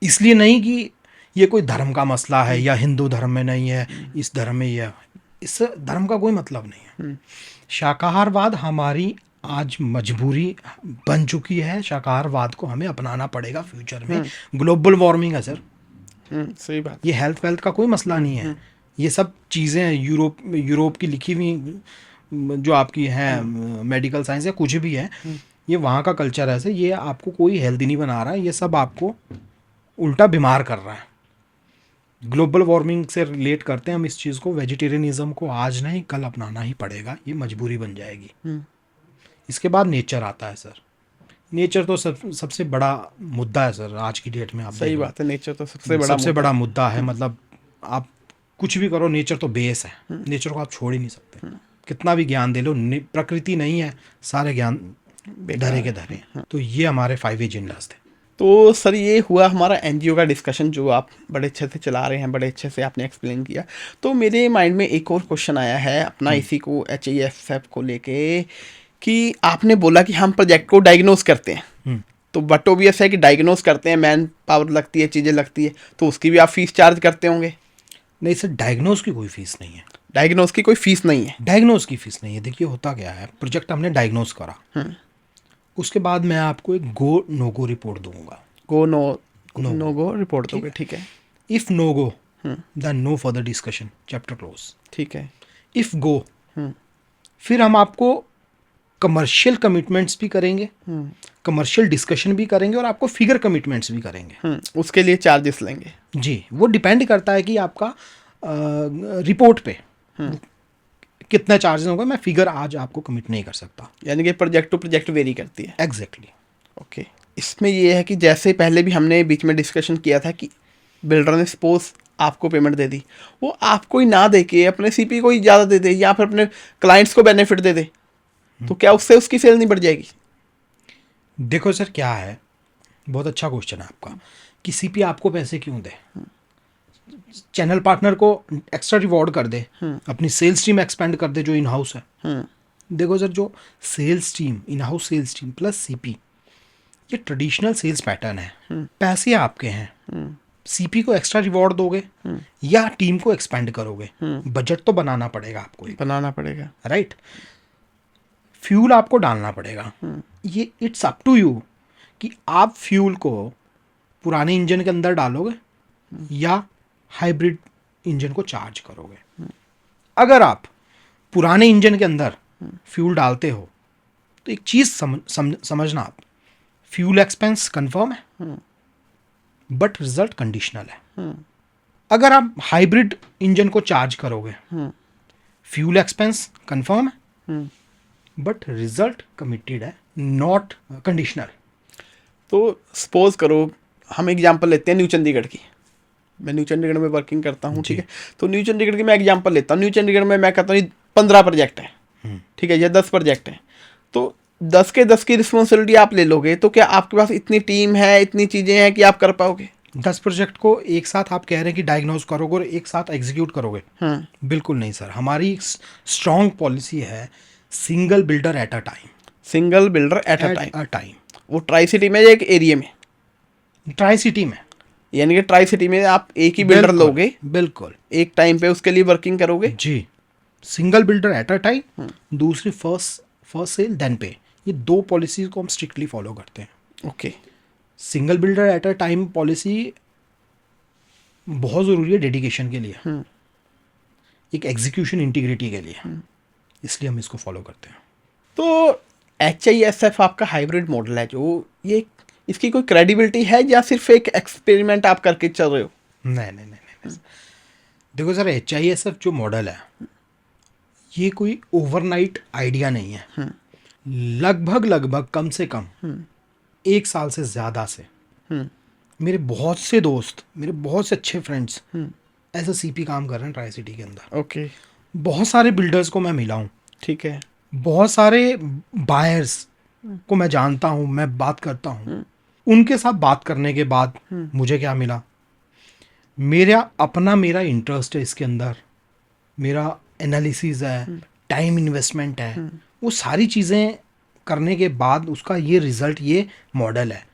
इसलिए नहीं कि ये कोई धर्म का मसला है या हिंदू धर्म में नहीं है, इस धर्म में यह, इस धर्म का कोई मतलब नहीं है। शाकाहारवाद हमारी आज मजबूरी बन चुकी है, शाकाहारवाद को हमें अपनाना पड़ेगा फ्यूचर में। ग्लोबल वार्मिंग है सर, सही बात। ये हेल्थ वेल्थ का कोई मसला नहीं है, ये सब चीज़ें यूरोप की लिखी हुई जो आपकी हैं मेडिकल साइंस या कुछ भी है, ये वहाँ का कल्चर है। ऐसे ये आपको कोई हेल्दी नहीं बना रहा है, ये सब आपको उल्टा बीमार कर रहा है। ग्लोबल वार्मिंग से रिलेट करते हैं हम इस चीज़ को। वेजिटेरियनिज्म को आज नहीं कल अपनाना ही पड़ेगा, ये मजबूरी बन जाएगी। इसके बाद नेचर आता है सर। नेचर तो सबसे बड़ा मुद्दा है सर आज की डेट में। आप सही बात है, नेचर तो सबसे बड़ा मुद्दा है। मतलब आप कुछ भी करो, नेचर तो बेस है, नेचर को आप छोड़ ही नहीं सकते। कितना भी ज्ञान दे लो, प्रकृति नहीं है, सारे ज्ञान धरे के धरे। तो ये हमारे 5 एजेंडास थे। तो सर ये हुआ हमारा NGO का डिस्कशन, जो आप बड़े अच्छे से चला रहे हैं, बड़े अच्छे से आपने एक्सप्लेन किया। तो मेरे माइंड में एक और क्वेश्चन आया है अपना इसी को HIFF को लेके, कि आपने बोला कि हम प्रोजेक्ट को डायग्नोस करते हैं, तो बट ऑब्वियस है कि डायग्नोस करते हैं, मैन पावर लगती है, चीज़ें लगती है, तो उसकी भी आप फीस चार्ज करते होंगे? नहीं सर, डायग्नोस की कोई फीस नहीं है। डायग्नोस की कोई फीस नहीं है? डायग्नोस की फीस नहीं है। देखिए होता क्या है, प्रोजेक्ट हमने डायग्नोस करा, उसके बाद मैं आपको एक गो नो गो रिपोर्ट दूंगा। नो गो रिपोर्ट दोगे, ठीक है। If no go then no further discussion, chapter close, ठीक है। इफ गो फिर हम आपको कमर्शियल कमिटमेंट्स भी करेंगे, कमर्शियल डिस्कशन भी करेंगे, और आपको फिगर कमिटमेंट्स भी करेंगे। उसके लिए चार्जेस लेंगे? जी, वो डिपेंड करता है कि आपका रिपोर्ट पे कितना चार्जेस होंगे। मैं फिगर आज आपको कमिट नहीं कर सकता। यानी कि प्रोजेक्ट टू प्रोजेक्ट वेरी करती है? एग्जैक्टली। ओके। इसमें ये है कि जैसे पहले भी हमने बीच में डिस्कशन किया था कि बिल्डर ने सपोज आपको पेमेंट दे दी, वो आपको ही ना दे के अपने सीपी को ही ज़्यादा दे दे या फिर अपने क्लाइंट्स को बेनिफिट दे दे, तो क्या उससे उसकी सेल नहीं बढ़ जाएगी? देखो सर क्या है, बहुत अच्छा क्वेश्चन है आपका कि सीपी आपको पैसे क्यों दे, चैनल पार्टनर को एक्स्ट्रा रिवॉर्ड कर दे, अपनी सेल्स टीम एक्सपेंड कर दे जो इन हाउस है। देखो सर, जो sales team, in house sales team plus CP, ये ट्रेडिशनल सेल्स पैटर्न है। पैसे आपके हैं, सीपी को एक्स्ट्रा रिवॉर्ड दोगे या टीम को एक्सपेंड करोगे, बजट तो बनाना पड़ेगा आपको, बनाना पड़ेगा, राइट। फ्यूल आपको डालना पड़ेगा, ये इट्स अप टू यू कि आप फ्यूल को पुराने इंजन के अंदर डालोगे या हाइब्रिड इंजन को चार्ज करोगे। अगर आप पुराने इंजन के अंदर फ्यूल डालते हो तो एक चीज़ समझना आप, फ्यूल एक्सपेंस कंफर्म है बट रिजल्ट कंडीशनल है। अगर आप हाइब्रिड इंजन को चार्ज करोगे, फ्यूल एक्सपेंस कंफर्म है बट रिजल्ट कमिटेड है, नॉट कंडीशनल। तो सपोज करो हम एग्जांपल लेते हैं न्यू चंडीगढ़ की, मैं न्यू चंडीगढ़ में वर्किंग करता हूँ, ठीक है। तो न्यू चंडीगढ़ की मैं एग्जांपल लेता हूँ, न्यू चंडीगढ़ में मैं कहता हूँ 15 प्रोजेक्ट है, ठीक है, या 10 प्रोजेक्ट है, तो 10 के 10 की रिस्पॉन्सिबिलिटी आप ले लोगे, तो क्या आपके पास इतनी टीम है, इतनी चीज़ें हैं कि आप कर पाओगे? 10 प्रोजेक्ट को एक साथ आप कह रहे हैं कि डायग्नोज करोगे और एक साथ एग्जीक्यूट करोगे? बिल्कुल नहीं सर, हमारी स्ट्रॉन्ग पॉलिसी है single builder at a time. Single builder at a time. वो ट्राई सिटी में या एक एरिया में? ट्राई सिटी में, यानी कि ट्राई सिटी में आप एक ही बिल्डर लोगे, बिल्कुल एक टाइम पे उसके लिए वर्किंग करोगे जी। Single builder at a time, दूसरी फर्स्ट सेल देन पे, ये 2 पॉलिसीज को हम स्ट्रिक्टली फॉलो करते हैं। Okay. Single builder at a time policy बहुत ज़रूरी है डेडिकेशन के लिए, एक एग्जीक्यूशन इंटीग्रिटी के लिए, इसलिए हम इसको फॉलो करते हैं। तो HISF आपका हाइब्रिड मॉडल है जो, ये इसकी कोई क्रेडिबिलिटी है या सिर्फ एक एक्सपेरिमेंट आप करके चल रहे हो? नहीं। देखो सर, HISF जो मॉडल है ये कोई ओवरनाइट आइडिया नहीं है। लगभग कम से कम 1 साल से ज़्यादा से मेरे बहुत से दोस्त, मेरे बहुत से अच्छे फ्रेंड्स एज अ सीपी काम कर रहे हैं ट्राई सिटी के अंदर। ओके। बहुत सारे बिल्डर्स को मैं मिला हूँ, ठीक है, बहुत सारे बायर्स को मैं जानता हूँ, मैं बात करता हूँ। उनके साथ बात करने के बाद मुझे क्या मिला, मेरा इंटरेस्ट है इसके अंदर, मेरा एनालिसिस है, टाइम इन्वेस्टमेंट है, वो सारी चीज़ें करने के बाद उसका ये रिज़ल्ट, ये मॉडल है।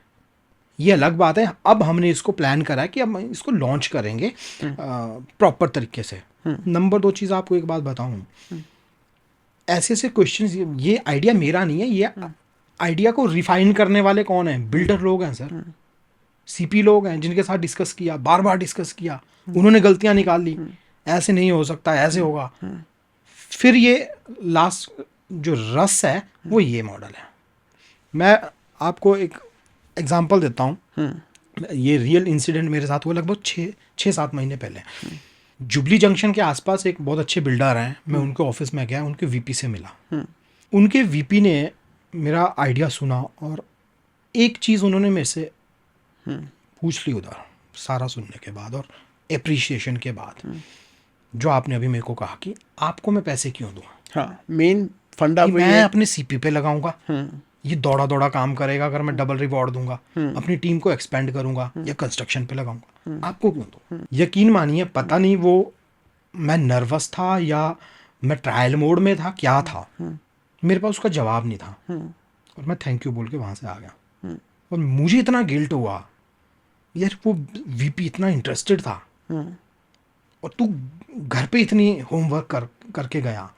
ये अलग बात है, अब हमने इसको प्लान करा है कि अब इसको लॉन्च करेंगे प्रॉपर तरीके से। नंबर 2 चीज़ आपको एक बात बताऊँ, ऐसे क्वेश्चंस, ये आइडिया मेरा नहीं है, ये आइडिया को रिफाइन करने वाले कौन हैं? बिल्डर लोग हैं सर, सीपी लोग हैं, जिनके साथ डिस्कस किया, बार बार डिस्कस किया, उन्होंने गलतियां निकाल ली, ऐसे नहीं हो सकता, ऐसे होगा, फिर ये लास्ट जो रस है वो ये मॉडल है। मैं आपको एक एग्जांपल देता हूँ, ये रियल इंसिडेंट मेरे साथ हुआ लगभग 6-7 महीने पहले। जुबली जंक्शन के आसपास एक बहुत अच्छे बिल्डर हैं, मैं उनके ऑफिस में गया, उनके वीपी से मिला। उनके वीपी ने मेरा आइडिया सुना और एक चीज़ उन्होंने मेरे से पूछ ली उधर, सारा सुनने के बाद और एप्रिशिएशन के बाद, जो आपने अभी मेरे को कहा कि आपको मैं पैसे क्यों दूँ। हाँ, मेन फंडा मैं अपने सीपी पे लगाऊंगा, ये दौड़ा दौड़ा काम करेगा, अगर मैं डबल रिवॉर्ड दूंगा, अपनी टीम को एक्सपेंड करूंगा या कंस्ट्रक्शन पे लगाऊंगा, आपको क्यों दूं? यकीन मानिए, पता नहीं वो मैं नर्वस था या मैं ट्रायल मोड में था, क्या था, मेरे पास उसका जवाब नहीं था और मैं थैंक यू बोल के वहाँ से आ गया। और मुझे इतना गिल्ट हुआ, यार वो वीपी इतना इंटरेस्टेड था और तू घर पे इतनी होमवर्क करके गया,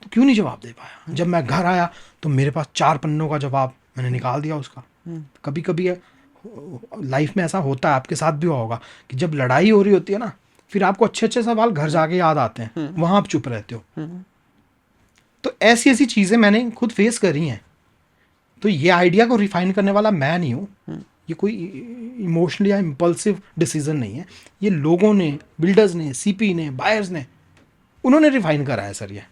तो क्यों नहीं जवाब दे पाया? जब मैं घर आया तो मेरे पास 4 पन्नों का जवाब मैंने निकाल दिया उसका। कभी कभी लाइफ में ऐसा होता है, आपके साथ भी हुआ होगा कि जब लड़ाई हो रही होती है ना, फिर आपको अच्छे अच्छे सवाल घर जाके याद आते हैं, वहाँ आप चुप रहते हो। तो ऐसी ऐसी चीज़ें मैंने खुद फेस करी हैं। तो ये आइडिया को रिफाइन करने वाला मैं नहीं हूँ, ये कोई इमोशनल या इम्पल्सिव डिसीजन नहीं है, ये लोगों ने, बिल्डर्स ने, सीपी ने, बायर्स ने, उन्होंने रिफाइन करा है सर। ये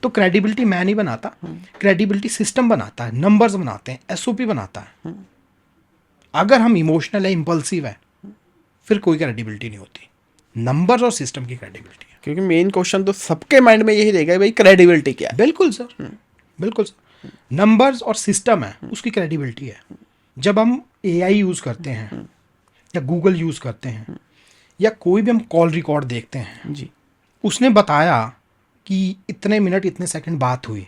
तो क्रेडिबिलिटी मैं नहीं बनाता, क्रेडिबिलिटी सिस्टम बनाता है, नंबर्स बनाते हैं, एसओपी बनाता है। अगर हम इमोशनल है, इम्पल्सिव है, फिर कोई क्रेडिबिलिटी नहीं होती। नंबर्स और सिस्टम की क्रेडिबिलिटी है। क्योंकि मेन क्वेश्चन तो सबके माइंड में यही रहेगा भाई क्रेडिबिलिटी क्या है। बिल्कुल सर, बिल्कुल सर। नंबर्स और सिस्टम है, उसकी क्रेडिबिलिटी है। जब हम एआई यूज़ करते हैं या गूगल यूज़ करते हैं या कोई भी हम कॉल रिकॉर्ड देखते हैं, जी, उसने बताया कि इतने मिनट इतने सेकंड बात हुई,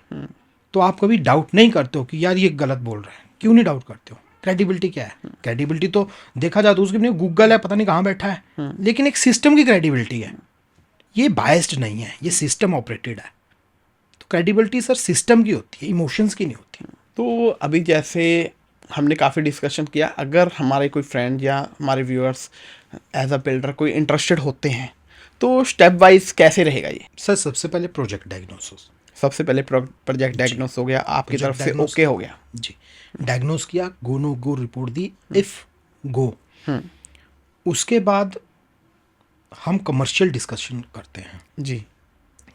तो आप कभी डाउट नहीं करते हो कि यार ये गलत बोल रहे हैं? क्यों नहीं डाउट करते हो? क्रेडिबिलिटी क्या है? क्रेडिबिलिटी तो देखा जाए तो उसके लिए गूगल है, पता नहीं कहाँ बैठा है, लेकिन एक सिस्टम की क्रेडिबिलिटी है। ये बायस्ड नहीं है, ये सिस्टम ऑपरेटेड है। तो क्रेडिबिलिटी सर सिस्टम की होती है, इमोशंस की नहीं होती। तो अभी जैसे हमने काफ़ी डिस्कशन किया, अगर हमारे कोई फ्रेंड या हमारे व्यूअर्स एज अ बिल्डर कोई इंटरेस्टेड होते हैं तो स्टेप वाइज कैसे रहेगा ये? सर सबसे पहले प्रोजेक्ट डायग्नोसिस। सबसे पहले प्रोजेक्ट डायग्नोस हो गया, आपकी Project तरफ से diagnose ओके हो गया। जी, डायग्नोस किया, गो नो गो रिपोर्ट दी, इफ गो, उसके बाद हम कमर्शियल डिस्कशन करते हैं जी,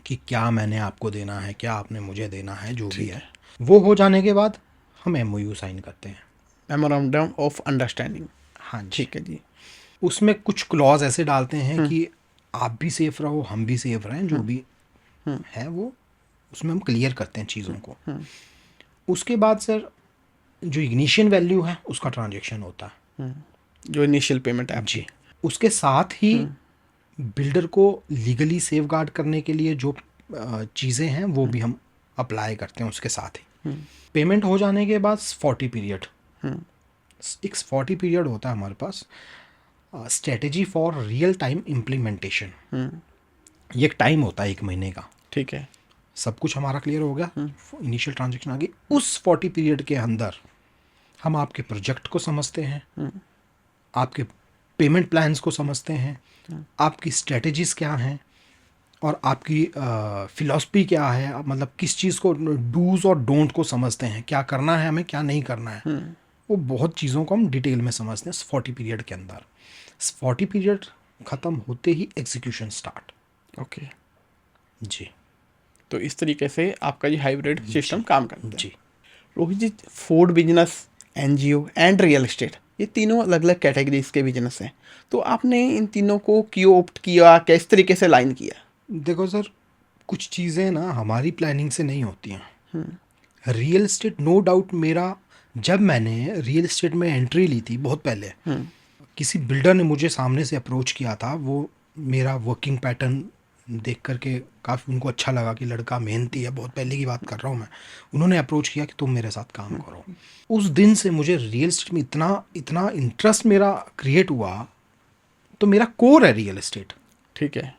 कि क्या मैंने आपको देना है, क्या आपने मुझे देना है, जो भी है। वो हो जाने के बाद हम एमओयू साइन करते हैं। Memorandum of understanding. हाँ जी। ठीक है जी। उसमें कुछ क्लॉज ऐसे डालते हैं कि आप भी सेफ रहो, हम भी सेफ रहें, जो भी है वो उसमें हम क्लियर करते हैं चीज़ों को। उसके बाद सर जो इग्निशियन वैल्यू है उसका ट्रांजैक्शन होता है। जो इनिशियल पेमेंट है जी, उसके साथ ही बिल्डर को लीगली सेफगार्ड करने के लिए जो चीज़ें हैं वो भी हम अप्लाई करते हैं उसके साथ ही। पेमेंट हो जाने के बाद 40 पीरियड, एक 40 पीरियड होता है हमारे पास, strategy for real time implementation. ये एक टाइम होता है 1 महीने का। ठीक है। सब कुछ हमारा क्लियर हो गया, इनिशियल ट्रांजैक्शन आ गई। उस 40 पीरियड के अंदर हम आपके प्रोजेक्ट को समझते हैं, आपके पेमेंट प्लान्स को समझते हैं, आपकी स्ट्रेटजीज क्या हैं और आपकी फिलॉसफी क्या है, मतलब किस चीज़ को डूज और डोंट को समझते हैं, क्या करना है हमें, क्या नहीं करना है। वो बहुत चीज़ों को हम डिटेल में समझते हैं 40 पीरियड के अंदर। 40 पीरियड ख़त्म होते ही एग्जीक्यूशन स्टार्ट। ओके। जी तो इस तरीके से आपका ये हाइब्रिड सिस्टम काम करता है। जी। Rohit ji, food business, NGO and real estate, ये तीनों अलग अलग कैटेगरीज के बिजनेस हैं। तो आपने इन तीनों को क्यों ऑप्ट किया, किस तरीके से लाइन किया? देखो सर, कुछ चीज़ें ना हमारी प्लानिंग से नहीं होती हैं। रियल एस्टेट नो डाउट मेरा, जब मैंने रियल एस्टेट में एंट्री ली थी बहुत पहले, किसी बिल्डर ने मुझे सामने से अप्रोच किया था। वो मेरा वर्किंग पैटर्न देख करके काफ़ी उनको अच्छा लगा कि लड़का मेहनती है, बहुत पहले की बात कर रहा हूँ मैं। उन्होंने अप्रोच किया कि तुम मेरे साथ काम करो। उस दिन से मुझे रियल एस्टेट में इतना इंटरेस्ट मेरा क्रिएट हुआ। तो मेरा कोर है रियल एस्टेट। ठीक है।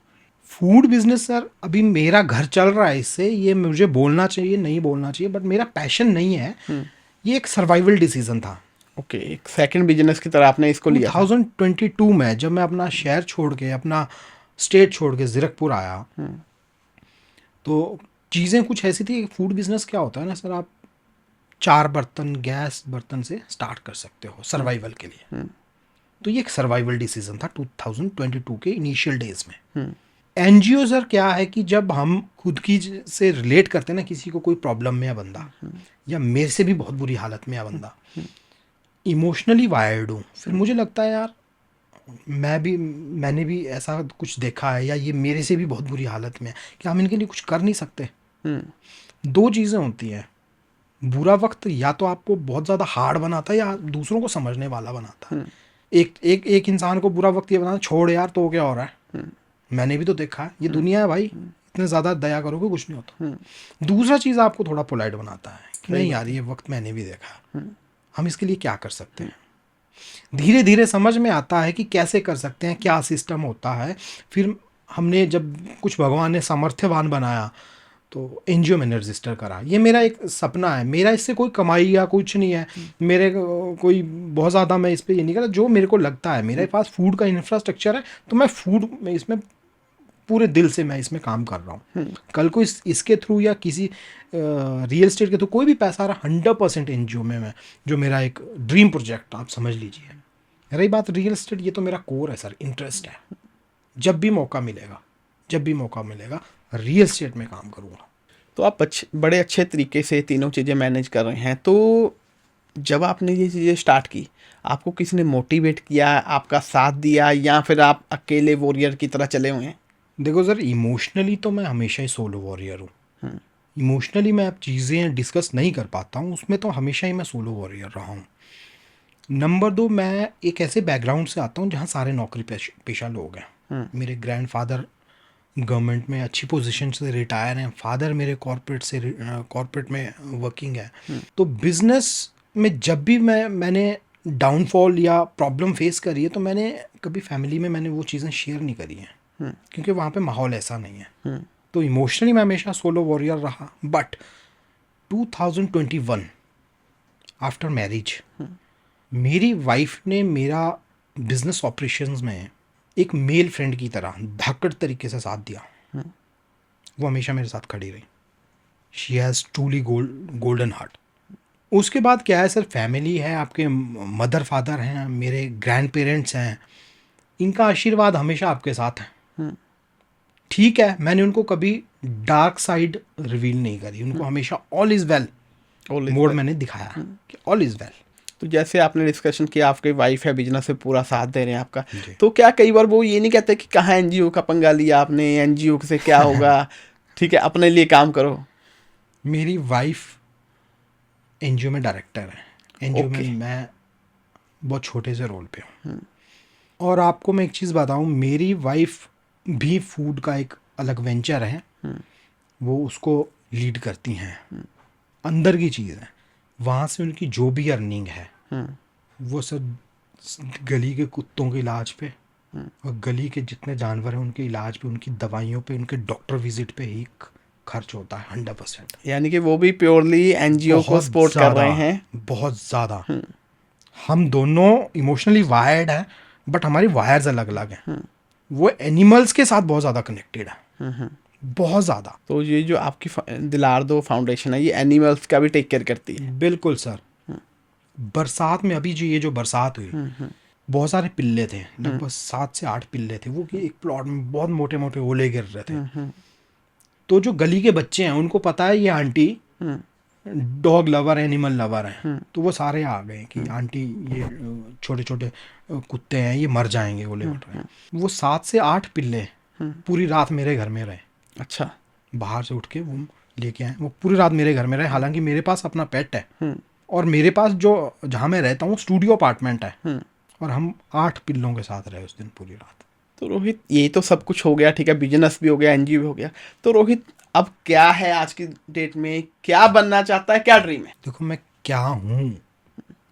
फूड बिजनेस सर अभी मेरा घर चल रहा है इससे, ये मुझे बोलना चाहिए नहीं बोलना चाहिए, बट मेरा पैशन नहीं है। ये एक सर्वाइवल डिसीजन था। ओके, एक सेकंड बिजनेस की तरह आपने इसको लिया था। 2022 में जब मैं अपना शहर छोड़ के, अपना स्टेट छोड़ के जीरकपुर आया, तो चीज़ें कुछ ऐसी थी। फूड बिजनेस क्या होता है ना सर, आप 4 बर्तन गैस बर्तन से स्टार्ट कर सकते हो सर्वाइवल के लिए। तो ये एक सर्वाइवल डिसीजन था 2022 के इनिशियल डेज में। एनजीओ सर क्या है कि जब हम खुद की से रिलेट करते हैं ना, किसी को कोई प्रॉब्लम में है बंदा, या मेरे से भी बहुत बुरी हालत में है बंदा, इमोशनली वायर्ड हूँ, फिर मुझे लगता है यार मैंने भी ऐसा कुछ देखा है, या ये मेरे से भी बहुत बुरी हालत में है, कि हम इनके लिए कुछ कर नहीं सकते। 2 चीज़ें होती हैं, बुरा वक्त या तो आपको बहुत ज़्यादा हार्ड बनाता है या दूसरों को समझने वाला बनाता है। एक इंसान को बुरा वक्त ये बनाता, छोड़ यार तो क्या हो रहा है, मैंने भी तो देखा है, ये दुनिया है भाई, इतने ज़्यादा दया करोगे कुछ नहीं होता। दूसरा चीज़ आपको थोड़ा पोलाइट बनाता है कि नहीं यार ये वक्त मैंने भी देखा, हम इसके लिए क्या कर सकते हैं। धीरे धीरे समझ में आता है कि कैसे कर सकते हैं, क्या सिस्टम होता है। फिर हमने जब कुछ भगवान ने सामर्थ्यवान बनाया तो एनजीओ मैंने रजिस्टर करा। ये मेरा एक सपना है, मेरा इससे कोई कमाई या कुछ नहीं है, मेरे कोई बहुत ज़्यादा मैं इस पर ये नहीं कर रहा। जो मेरे को लगता है, मेरे पास फूड का इंफ्रास्ट्रक्चर है, तो मैं फूड में इसमें पूरे दिल से मैं इसमें काम कर रहा हूँ। कल को इसके थ्रू या किसी रियल एस्टेट के थ्रू कोई भी पैसा आ रहा, 100% एनजीओ में मैं, जो मेरा एक ड्रीम प्रोजेक्ट आप समझ लीजिए। रही बात रियल एस्टेट, ये तो मेरा कोर है सर, इंटरेस्ट है। जब भी मौका मिलेगा रियल एस्टेट में काम करूँगा। तो आप बड़े अच्छे तरीके से तीनों चीज़ें मैनेज कर रहे हैं। तो जब आपने ये चीज़ें स्टार्ट की, आपको किसी ने मोटिवेट किया, आपका साथ दिया, या फिर आप अकेले वॉरियर की तरह चले हुए हैं? देखो सर, इमोशनली तो मैं हमेशा ही सोलो वॉरियर हूँ। इमोशनली मैं अब चीज़ें डिस्कस नहीं कर पाता हूँ, उसमें तो हमेशा ही मैं सोलो वॉरियर रहा हूँ। नंबर 2, मैं एक ऐसे बैकग्राउंड से आता हूँ जहाँ सारे नौकरी पेशा लोग हैं। मेरे ग्रैंडफादर गवर्नमेंट में अच्छी पोजीशन से रिटायर हैं, फादर मेरे कॉर्पोरेट में वर्किंग है। तो बिजनेस में जब भी मैंने डाउनफॉल या प्रॉब्लम फेस करी है, तो मैंने कभी फैमिली में मैंने वो चीज़ें शेयर नहीं करी हैं, क्योंकि वहाँ पे माहौल ऐसा नहीं है। तो इमोशनली मैं हमेशा सोलो वॉरियर रहा। बट 2021 आफ्टर मैरिज, मेरी वाइफ ने मेरा बिजनेस ऑपरेशंस में एक मेल फ्रेंड की तरह धाकड़ तरीके से साथ दिया। वो हमेशा मेरे साथ खड़ी रही। She has truly golden heart. उसके बाद क्या है सर, फैमिली है, आपके मदर फादर हैं, मेरे ग्रैंड पेरेंट्स हैं, इनका आशीर्वाद हमेशा आपके साथ है। ठीक है, मैंने उनको कभी डार्क साइड रिवील नहीं करी, उनको हमेशा ऑल इज़ वेल मोड मैंने दिखाया कि ऑल इज़ वेल। तो जैसे आपने डिस्कशन किया, आपकी वाइफ है, बिजनेस में पूरा साथ दे रहे हैं आपका, तो क्या कई बार वो ये नहीं कहते कि कहाँ एनजीओ का पंगा लिया आपने, एनजीओ से क्या होगा, ठीक है अपने लिए काम करो? मेरी वाइफ एनजीओ में डायरेक्टर है। एनजीओ में मैं बहुत छोटे से रोल पे हूँ। और आपको मैं एक चीज़ बताऊँ, मेरी वाइफ भी फूड का एक अलग वेंचर है, वो उसको लीड करती हैं। अंदर की चीज़ है, वहाँ से उनकी जो भी अर्निंग है वो सब गली के कुत्तों के इलाज पे और गली के जितने जानवर हैं उनके इलाज पे, उनकी दवाइयों पे, उनके डॉक्टर विजिट पे ही खर्च होता है 100%। यानी कि वो भी प्योरली एनजीओ को सपोर्ट कर रहे हैं। बहुत ज़्यादा। हम दोनों इमोशनली वायर्ड हैं, बट हमारी वायर्स अलग अलग हैं। वो एनिमल्स के साथ बहुत ज़्यादा कनेक्टेड है, बहुत ज़्यादा। तो ये जो आपकी दिलार दो फाउंडेशन है, ये एनिमल्स का भी टेक केयर करती है? बिल्कुल सर। बरसात में अभी जो ये जो बरसात हुई, बहुत सारे पिल्ले थे, लगभग 7 से 8 पिल्ले थे वो, कि एक प्लॉट में बहुत मोटे मोटे ओले गिर रहे थे। तो जो गली के बच्चे हैं उनको पता है ये aunty dog lover, animal lover हैं, तो वो सारे आ गए कि आंटी ये छोटे छोटे कुत्ते हैं, ये मर जाएंगे ओले उठ रहे हैं। वो 7 से 8 पिल्ले पूरी रात मेरे घर में रहे। अच्छा। बाहर से उठ के वो लेके आए, वो पूरी रात मेरे घर में रहे। हालांकि मेरे पास अपना पेट है और मेरे पास जो जहाँ मैं रहता हूँ स्टूडियो अपार्टमेंट है, और हम 8 पिल्लों के साथ रहे उस दिन पूरी रात। तो रोहित, ये तो सब कुछ हो गया, ठीक है, बिजनेस भी हो गया, एनजीओ भी हो गया, तो रोहित अब क्या है आज की डेट में, क्या बनना चाहता है, क्या ड्रीम है? देखो, मैं क्या हूँ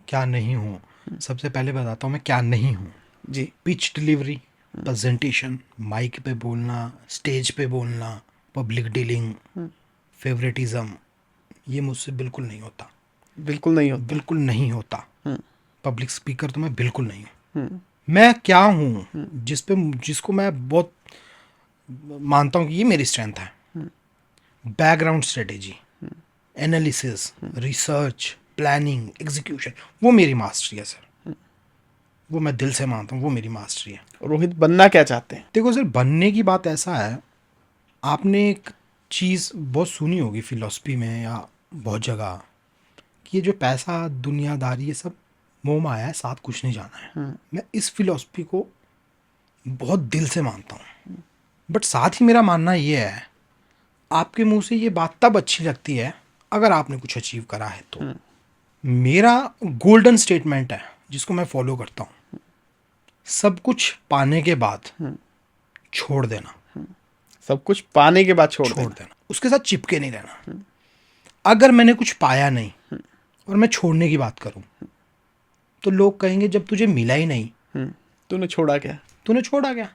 क्या नहीं हूँ, सबसे पहले बताता हूँ मैं क्या नहीं हूँ जी। पिच डिलीवरी, प्रेजेंटेशन, माइक पे बोलना, स्टेज पे बोलना, पब्लिक डीलिंग, फेवरेटिज्म, ये मुझसे बिल्कुल नहीं होता। बिल्कुल नहीं होता? बिल्कुल नहीं होता। पब्लिक स्पीकर तो मैं बिल्कुल नहीं हूँ। मैं क्या हूँ, जिसको मैं बहुत मानता हूँ कि ये मेरी स्ट्रेंथ है, background strategy, analysis, research, planning, execution, वो मेरी मास्टरी है सर। वो मैं दिल से मानता हूँ, वो मेरी मास्टरी है। रोहित बनना क्या चाहते हैं? देखो सर, बनने की बात ऐसा है, आपने एक चीज़ बहुत सुनी होगी फिलॉसफी में या बहुत जगह, कि ये जो पैसा, दुनियादारी, ये सब मोह माया है, साथ कुछ नहीं जाना है। मैं इस फिलॉसफी को बहुत दिल से मानता हूँ। बट साथ ही मेरा मानना ये है, आपके मुंह से ये बात तब अच्छी लगती है अगर आपने कुछ अचीव करा है तो। मेरा गोल्डन स्टेटमेंट है जिसको मैं फॉलो करता हूँ, सब कुछ पाने के बाद छोड़ देना। सब कुछ पाने के बाद छोड़ देना, उसके साथ चिपके नहीं रहना। अगर मैंने कुछ पाया नहीं और मैं छोड़ने की बात करूं, तो लोग कहेंगे जब तुझे मिला ही नहीं तूने छोड़ा क्या? तूने छोड़ा क्या?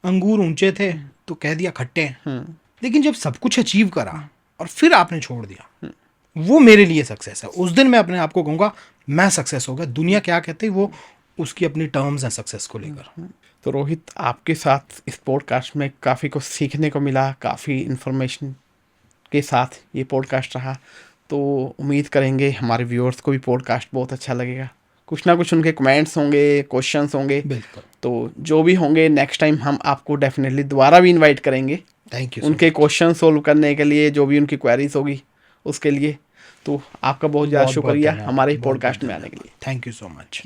अंगूर ऊंचे थे तो कह दिया खट्टे हैं। लेकिन जब सब कुछ अचीव करा और फिर आपने छोड़ दिया, वो मेरे लिए सक्सेस है। उस दिन मैं अपने आप को कहूँगा मैं सक्सेस हो गया। दुनिया क्या कहती है वो उसकी अपनी टर्म्स हैं सक्सेस को लेकर। तो रोहित, आपके साथ इस पॉडकास्ट में काफ़ी कुछ सीखने को मिला, काफ़ी इन्फॉर्मेशन के साथ ये पॉडकास्ट रहा। तो उम्मीद करेंगे हमारे व्यूअर्स को भी पॉडकास्ट बहुत अच्छा लगेगा। कुछ ना कुछ उनके कमेंट्स होंगे, क्वेश्चंस होंगे। बिल्कुल। तो जो भी होंगे नेक्स्ट टाइम हम आपको डेफिनेटली दोबारा भी इनवाइट करेंगे। Thank you. उनके क्वेश्चन सोल्व करने के लिए, जो भी उनकी क्वेरीज होगी उसके लिए। तो आपका बहुत ज़्यादा बहुत-बहुत शुक्रिया धन्यवाद, हमारे बहुत-बहुत पॉडकास्ट में आने के लिए। Thank you so much.